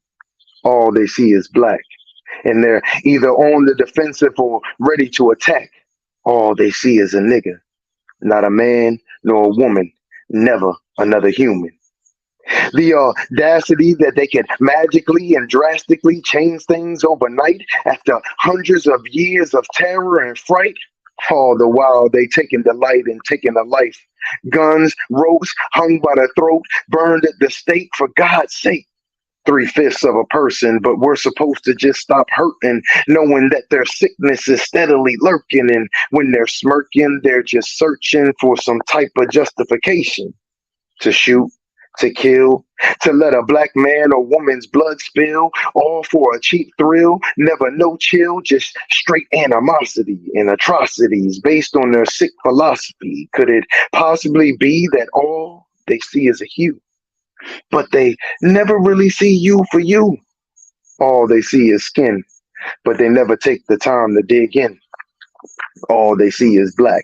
All they see is black, and they're either on the defensive or ready to attack. All they see is a nigga, not a man nor a woman, never another human. The audacity that they can magically and drastically change things overnight after hundreds of years of terror and fright. All the while they taking delight in taking a life. Guns, ropes, hung by the throat, burned at the stake for God's sake. 3/5 of a person, but we're supposed to just stop hurting, knowing that their sickness is steadily lurking. And when they're smirking, they're just searching for some type of justification to shoot, to kill, to let a black man or woman's blood spill, all for a cheap thrill, never no chill, just straight animosity and atrocities based on their sick philosophy. Could it possibly be that all they see is a hue, but they never really see you for you? All they see is skin, but they never take the time to dig in. All they see is black.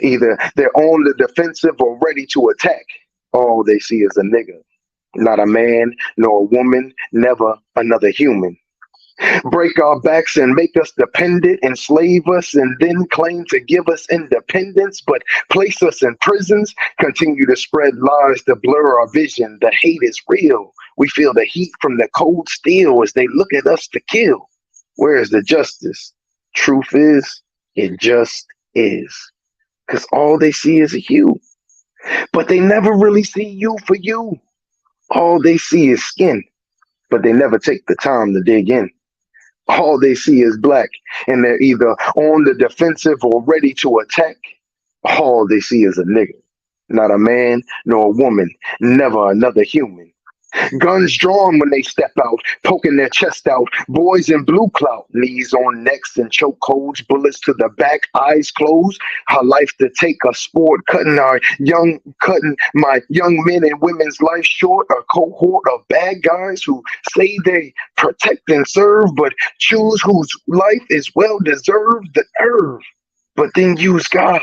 Either they're on the defensive or ready to attack. All they see is a nigga, not a man nor a woman, never another human. Break our backs and make us dependent, enslave us, and then claim to give us independence, but place us in prisons, continue to spread lies to blur our vision. The hate is real. We feel the heat from the cold steel as they look at us to kill. Where is the justice? Truth is, it just is. because all they see is you. But they never really see you for you. All they see is skin, but they never take the time to dig in. All they see is black, and they're either on the defensive or ready to attack. All they see is a nigga, not a man nor a woman, never another human. Guns drawn when they step out, poking their chest out. Boys in blue clout, knees on necks and choke holds, bullets to the back, eyes closed. Our life to take a sport, cutting my young men and women's life short. A cohort of bad guys who say they protect and serve, but choose whose life is well deserved. The nerve, but then use God.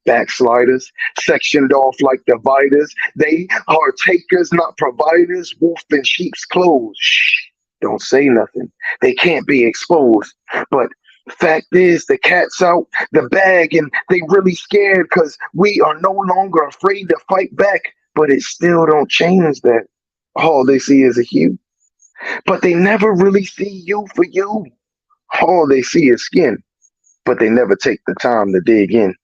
Backsliders, sectioned off like dividers. They are takers, not providers. Wolf in sheep's clothes. Shh, don't say nothing. They can't be exposed. But fact is, the cat's out the bag, and they really scared because we are no longer afraid to fight back. But it still don't change that. All they see is a hue. But they never really see you for you. All they see is skin. But they never take the time to dig in.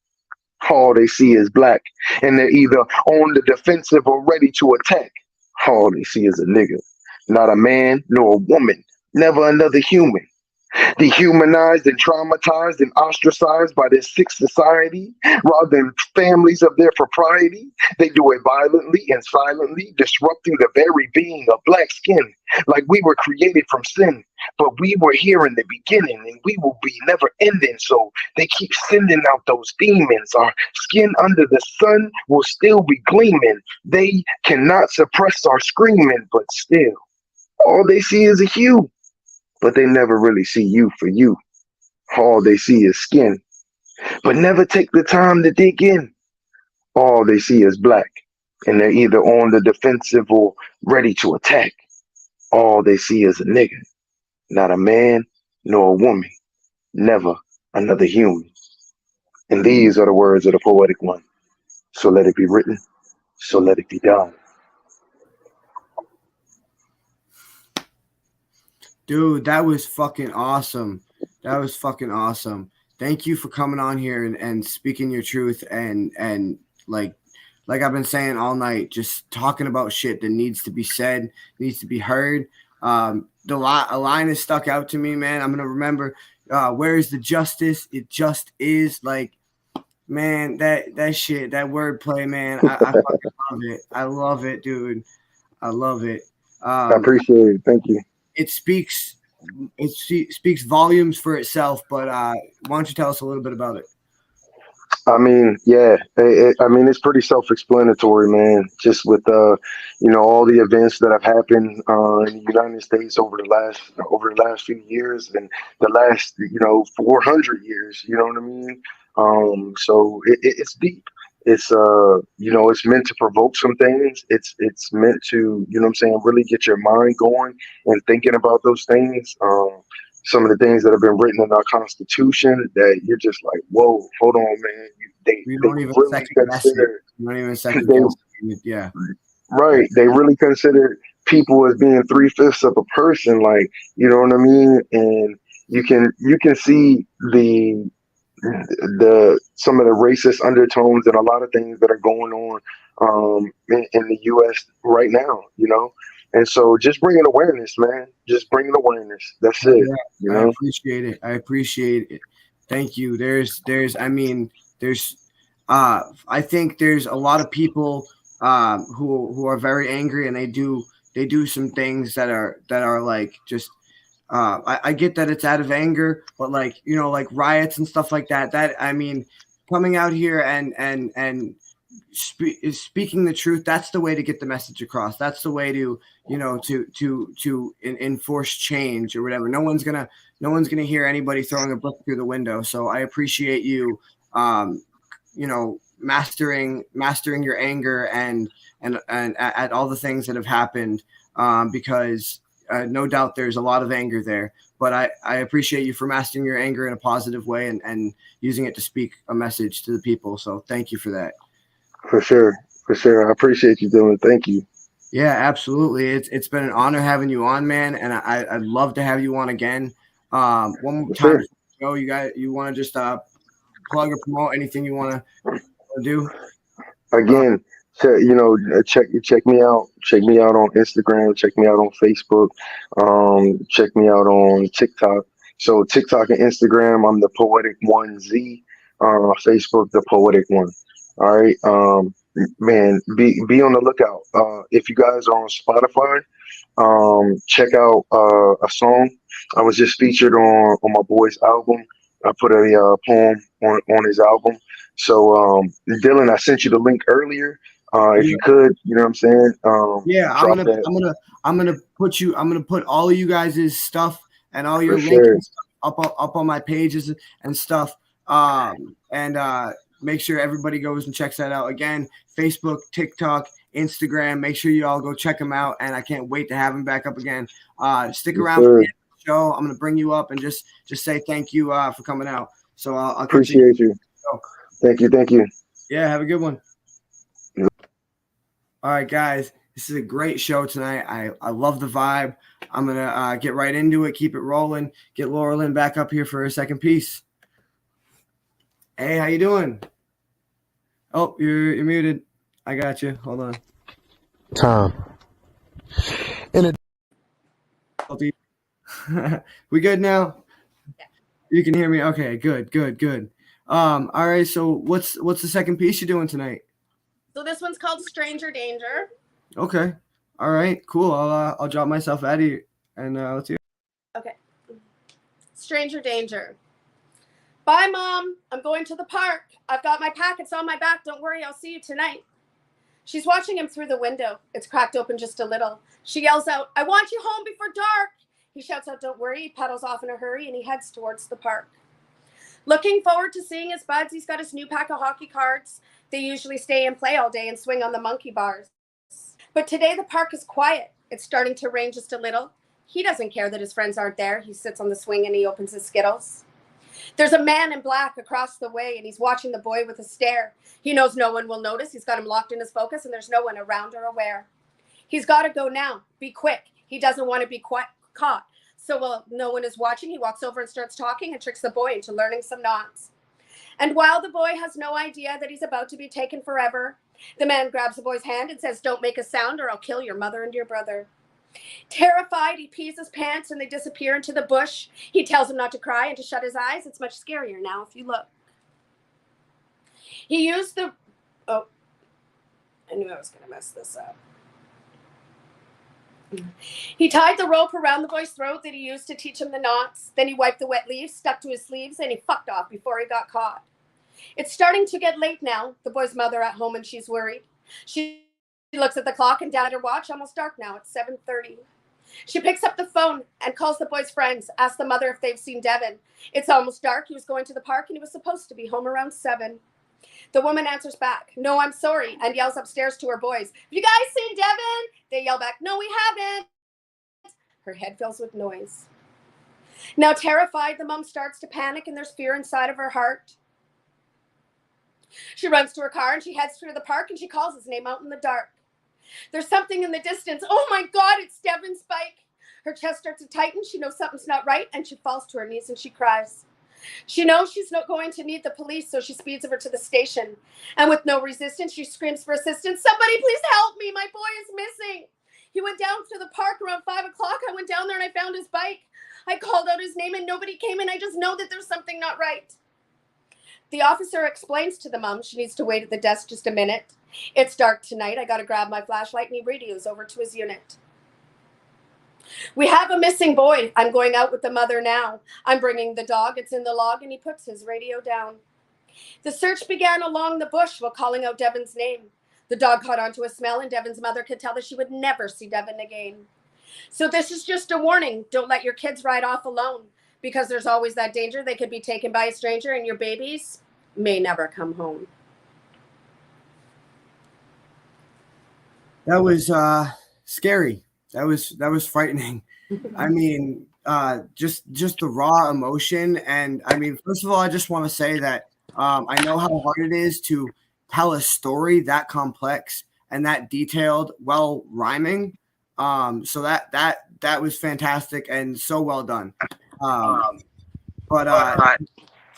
All they see is black, and they're either on the defensive or ready to attack. All they see is a nigga, not a man nor a woman, never another human. Dehumanized and traumatized and ostracized by this sick society, rather than families of their propriety. They do it violently and silently, disrupting the very being of black skin, like we were created from sin. But we were here in the beginning, and we will be never ending. So they keep sending out those demons. Our skin under the sun will still be gleaming. They cannot suppress our screaming, but still, all they see is a hue. But they never really see you for you. All they see is skin, but never take the time to dig in. All they see is black, and they're either on the defensive or ready to attack. All they see is a nigga, not a man nor a woman, never another human. And these are the words of the poetic one. So let it be written, so let it be done. Dude, that was fucking awesome. That was fucking awesome. Thank you for coming on here and speaking your truth and like I've been saying all night, just talking about shit that needs to be said, needs to be heard. A line is stuck out to me, man. I'm gonna remember. Where is the justice? It just is. Like, man, that shit, that wordplay, man. I fucking love it. I love it, dude. I love it. I appreciate it. Thank you. It speaks volumes for itself, but why don't you tell us a little bit about it? I mean, yeah, I mean, it's pretty self-explanatory, man. Just with all the events that have happened in the United States over the last few years and the last 400 years. You know what I mean? So it's deep. It's it's meant to provoke some things. It's meant to really get your mind going and thinking about those things. Some of the things that have been written in our Constitution that you're just like, whoa, hold on, man. They really consider. You don't even second guess it. Yeah. Right. They really consider people as being 3/5 of a person, like, you know what I mean? And you can see the some of the racist undertones and a lot of things that are going on in the US right now, And so just bringing awareness, man. Just bringing awareness. That's it. Yeah, I appreciate it. I appreciate it. Thank you. I think there's a lot of people who are very angry, and they do some things that are like just I get that it's out of anger, but like riots and stuff like that. That, I mean, coming out here and speaking the truth, that's the way to get the message across. That's the way to enforce change or whatever. No one's gonna hear anybody throwing a book through the window. So I appreciate you mastering your anger and at all the things that have happened, because no doubt there's a lot of anger there, but I appreciate you for mastering your anger in a positive way and using it to speak a message to the people. So thank you for that. For sure. I appreciate you doing it. Thank you. Yeah, absolutely. It's been an honor having you on, man. And I'd love to have you on again. One more time. You want to just plug or promote anything you want to do. Again, check me out. Check me out on Instagram. Check me out on Facebook. Check me out on TikTok. So TikTok and Instagram, I'm the Poetic One Z. Facebook, the Poetic One. All right. Man, be on the lookout. If you guys are on Spotify, check out a song. I was just featured on my boy's album. I put a poem on his album. So Dylan, I sent you the link earlier. If Yeah. you could, you know what I'm saying? Yeah, Drop that I'm gonna put all of you guys' stuff and all your for links sure. and stuff up on my pages and stuff. And make sure everybody goes and checks that out. Again, Facebook, TikTok, Instagram. Make sure you all go check them out. And I can't wait to have them back up again. Stick Yes, around for the sir. end of the show. I'm gonna bring you up and just say thank you for coming out. So I'll Appreciate you. Thank you. Thank you. Yeah, have a good one. All right, guys. This is a great show tonight. I love the vibe. I'm going to get right into it, keep it rolling, get Laura Lynn back up here for her second piece. Hey, how you doing? Oh, you're muted. I got you. Hold on. Time. We good now? Yeah. You can hear me? Okay, good. All right, so what's the second piece you're doing tonight? So this one's called Stranger Danger. Okay. All right, cool. I'll drop myself out of here and let's hear. Okay. Stranger Danger. Bye, Mom. I'm going to the park. I've got my packets on my back. Don't worry, I'll see you tonight. She's watching him through the window. It's cracked open just a little. She yells out, I want you home before dark. He shouts out, don't worry. He pedals off in a hurry and he heads towards the park. Looking forward to seeing his buds, he's got his new pack of hockey cards. They usually stay and play all day and swing on the monkey bars. But today the park is quiet. It's starting to rain just a little. He doesn't care that his friends aren't there. He sits on the swing and he opens his Skittles. There's a man in black across the way and he's watching the boy with a stare. He knows no one will notice. He's got him locked in his focus and there's no one around or aware. He's got to go now. Be quick. He doesn't want to be caught. So while no one is watching, he walks over and starts talking and tricks the boy into learning some knots. And while the boy has no idea that he's about to be taken forever, the man grabs the boy's hand and says, don't make a sound or I'll kill your mother and your brother. Terrified, he pees his pants and they disappear into the bush. He tells him not to cry and to shut his eyes. It's much scarier now if you look. He used the... Oh, I knew I was going to mess this up. He tied the rope around the boy's throat that he used to teach him the knots. Then he wiped the wet leaves, stuck to his sleeves, and he fucked off before he got caught. It's starting to get late now, the boy's mother at home, and she's worried. She looks at the clock and down at her watch, almost dark now. It's 7:30. She picks up the phone and calls the boy's friends, asks the mother if they've seen Devin. It's almost dark. He was going to the park and he was supposed to be home around 7. The woman answers back, no, I'm sorry, and yells upstairs to her boys, have you guys seen Devin? They yell back, no, we haven't. Her head fills with noise. Now terrified, the mom starts to panic and there's fear inside of her heart. She runs to her car and she heads through the park and she calls his name out in the dark. There's something in the distance. Oh my God, it's Devin's bike. Her chest starts to tighten. She knows something's not right and she falls to her knees and she cries. She knows she's not going to need the police, so she speeds over to the station. And with no resistance, she screams for assistance. Somebody please help me. My boy is missing. He went down to the park around 5 o'clock. I went down there and I found his bike. I called out his name and nobody came in. I just know that there's something not right. The officer explains to the mom she needs to wait at the desk just a minute. It's dark tonight. I got to grab my flashlight and he radios over to his unit. We have a missing boy. I'm going out with the mother now. I'm bringing the dog. It's in the log, and he puts his radio down. The search began along the bush while calling out Devin's name. The dog caught onto a smell, and Devin's mother could tell that she would never see Devin again. So this is just a warning. Don't let your kids ride off alone, because there's always that danger they could be taken by a stranger, and your babies may never come home. That was scary. That was frightening. I mean, just the raw emotion. And I mean, first of all, I just want to say that I know how hard it is to tell a story that complex and that detailed, well rhyming. So that was fantastic and so well done.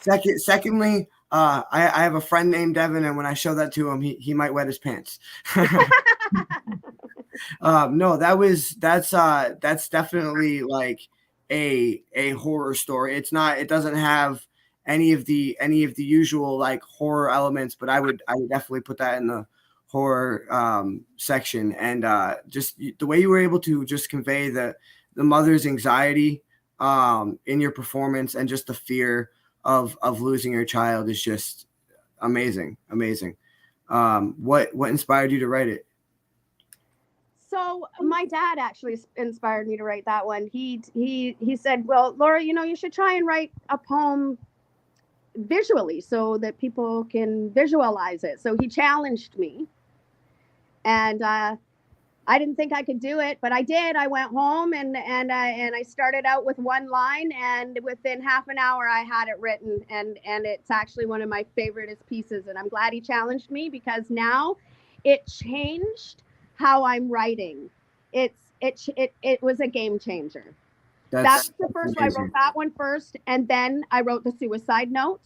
Secondly, I have a friend named Devin, and when I show that to him, he might wet his pants. No, that's definitely like a horror story. It doesn't have any of the usual like horror elements, but I would definitely put that in the horror section. And just the way you were able to just convey the mother's anxiety in your performance, and just the fear of losing your child is just amazing. What inspired you to write it? So my dad actually inspired me to write that one. He said, "Well, Laura, you should try and write a poem visually so that people can visualize it." So he challenged me, and I didn't think I could do it, but I did. I went home and I started out with one line, and within half an hour I had it written, and it's actually one of my favorite pieces. And I'm glad he challenged me, because now it changed how I'm writing. It was a game changer. That was the first one. I wrote that one first, and then I wrote the suicide note.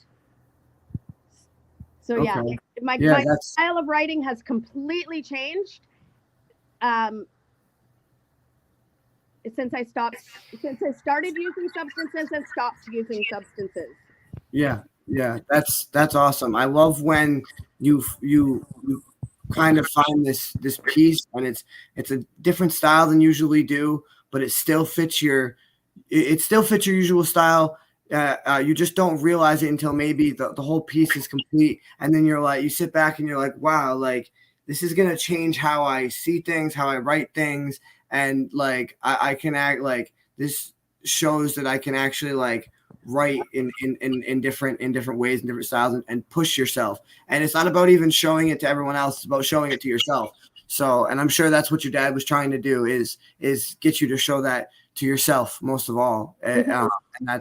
So yeah, my style of writing has completely changed. Since I started using substances and stopped using substances. Yeah, that's awesome. I love when you kind of find this piece, and it's a different style than you usually do, but it still fits your usual style. You just don't realize it until maybe the whole piece is complete, and then you sit back and you're like, wow, like this is gonna change how I see things, how I write things, and like I can act like this shows that I can actually like write in different ways and different styles, and push yourself. And it's not about even showing it to everyone else; it's about showing it to yourself. So, and I'm sure that's what your dad was trying to do is get you to show that to yourself most of all. Hey, I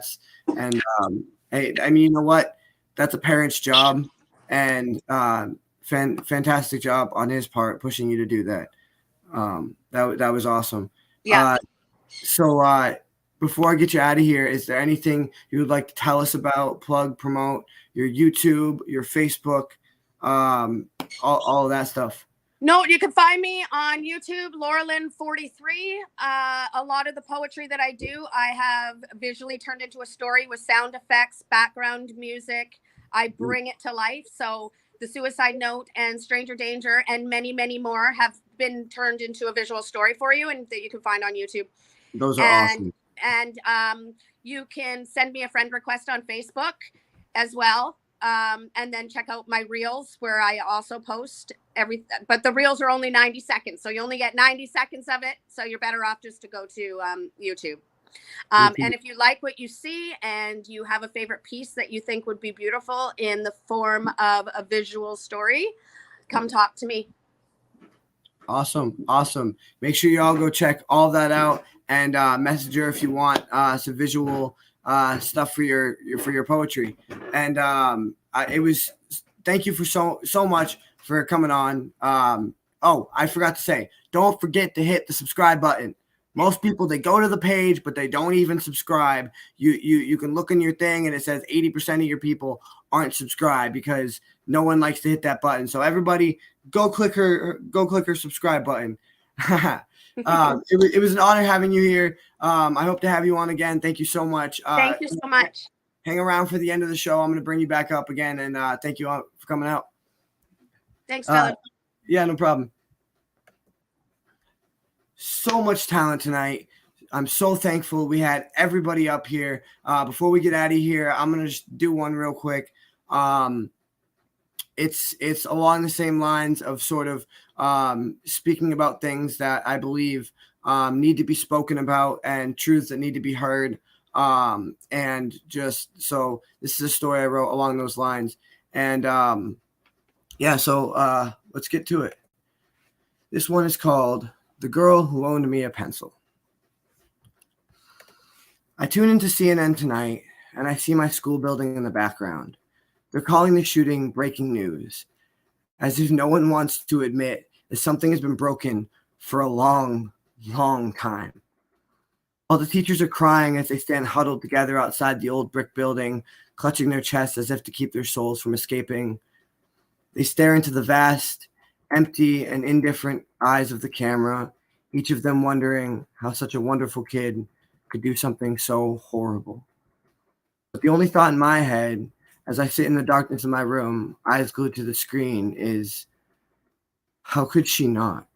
mean, you know what? That's a parent's job, and fantastic job on his part pushing you to do that. That was awesome. Yeah. So before I get you out of here, is there anything you would like to tell us about, plug, promote your YouTube, your Facebook, all of that stuff? No, you can find me on YouTube, LauraLynn43. A lot of the poetry that I do, I have visually turned into a story with sound effects, background music. I bring it to life. So the Suicide Note and Stranger Danger and many, many more have been turned into a visual story for you, and that you can find on YouTube. Those are awesome. And you can send me a friend request on Facebook as well. And then check out my reels, where I also post everything. But the reels are only 90 seconds. So you only get 90 seconds of it. So you're better off just to go to YouTube. And if you like what you see and you have a favorite piece that you think would be beautiful in the form of a visual story, come talk to me. Awesome. Make sure you all go check all that out, and message her if you want some visual stuff for your poetry. And thank you for so much for coming on. I forgot to say, don't forget to hit the subscribe button. Most people, they go to the page, but they don't even subscribe. You can look in your thing and it says 80% of your people aren't subscribed because no one likes to hit that button. So everybody go click her subscribe button. It was an honor having you here. I hope to have you on again. Thank you so much. Thank you so much. Hang around for the end of the show. I'm going to bring you back up again, and thank you all for coming out. Thanks, Dylan. Yeah, no problem. So much talent tonight. I'm so thankful we had everybody up here. Before we get out of here, I'm going to just do one real quick. It's along the same lines of sort of speaking about things that I believe need to be spoken about and truths that need to be heard. And just so this is a story I wrote along those lines. And so let's get to it. This one is called The Girl Who Loaned Me a Pencil. I tune into CNN tonight and I see my school building in the background. They're calling the shooting breaking news, as if no one wants to admit that something has been broken for a long, long time. All the teachers are crying as they stand huddled together outside the old brick building. clutching their chests as if to keep their souls from escaping. They stare into the vast, empty, and indifferent eyes of the camera, each of them wondering how such a wonderful kid could do something so horrible. But the only thought in my head, as I sit in the darkness of my room, eyes glued to the screen, is, how could she not?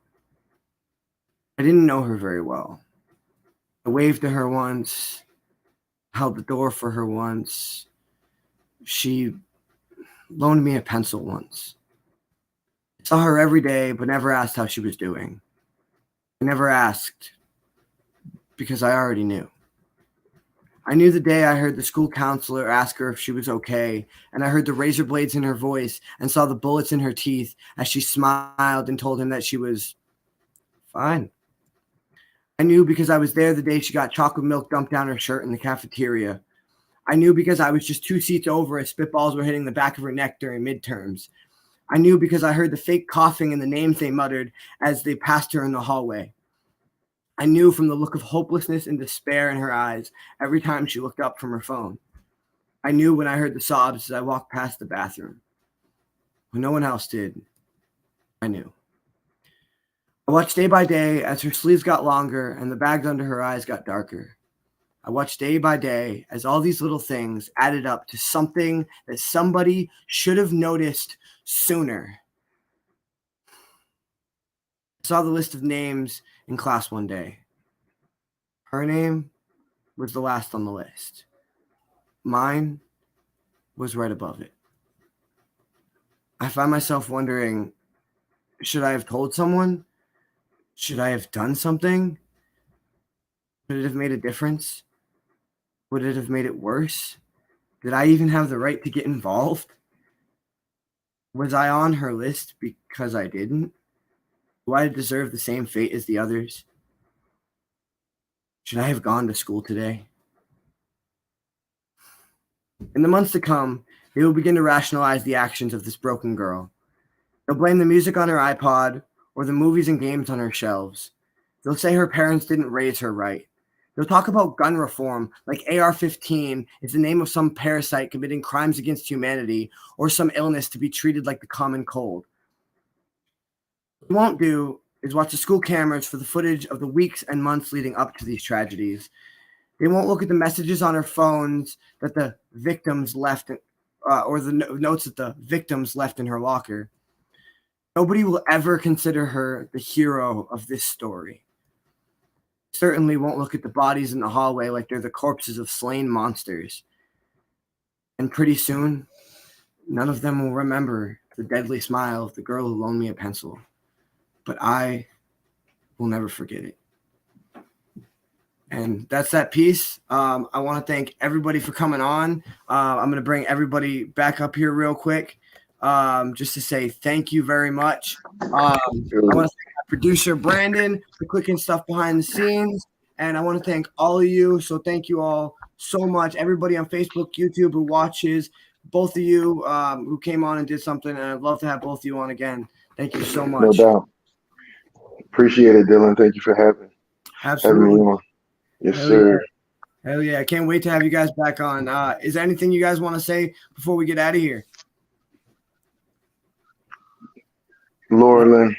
I didn't know her very well. I waved to her once, held the door for her once. She loaned me a pencil once. I saw her every day, but never asked how she was doing. I never asked because I already knew. I knew the day I heard the school counselor ask her if she was okay, and I heard the razor blades in her voice and saw the bullets in her teeth as she smiled and told him that she was fine. I knew because I was there the day she got chocolate milk dumped down her shirt in the cafeteria. I knew because I was just 2 seats over as spitballs were hitting the back of her neck during midterms. I knew because I heard the fake coughing and the names they muttered as they passed her in the hallway. I knew from the look of hopelessness and despair in her eyes every time she looked up from her phone. I knew when I heard the sobs as I walked past the bathroom. When no one else did, I knew. I watched day by day as her sleeves got longer and the bags under her eyes got darker. I watched day by day as all these little things added up to something that somebody should have noticed sooner. I saw the list of names in class one day. Her name was the last on the list. Mine was right above it. I find myself wondering, should I have told someone? Should I have done something? Would it have made a difference? Would it have made it worse? Did I even have the right to get involved? Was I on her list because I didn't? Do I deserve the same fate as the others? Should I have gone to school today? In the months to come, they will begin to rationalize the actions of this broken girl. They'll blame the music on her iPod or the movies and games on her shelves. They'll say her parents didn't raise her right. They'll talk about gun reform like AR-15 is the name of some parasite committing crimes against humanity or some illness to be treated like the common cold. What they won't do is watch the school cameras for the footage of the weeks and months leading up to these tragedies. They won't look at the messages on her phones that the victims left, or the notes that the victims left in her locker. Nobody will ever consider her the hero of this story. Certainly won't look at the bodies in the hallway like they're the corpses of slain monsters. And pretty soon, none of them will remember the deadly smile of the girl who loaned me a pencil. But I will never forget it. And that's that piece. I want to thank everybody for coming on. I'm going to bring everybody back up here real quick just to say thank you very much. I want to thank our producer, Brandon, for clicking stuff behind the scenes. And I want to thank all of you. So thank you all so much. Everybody on Facebook, YouTube who watches, both of you who came on and did something. And I'd love to have both of you on again. Thank you so much. No doubt. Appreciate it, Dylan. Thank you for having me on. Yes, sir. Yeah. Hell yeah. I can't wait to have you guys back on. Is there anything you guys want to say before we get out of here? Laura.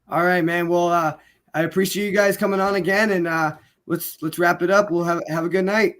All right, man. Well, I appreciate you guys coming on again, and let's wrap it up. We'll have a good night.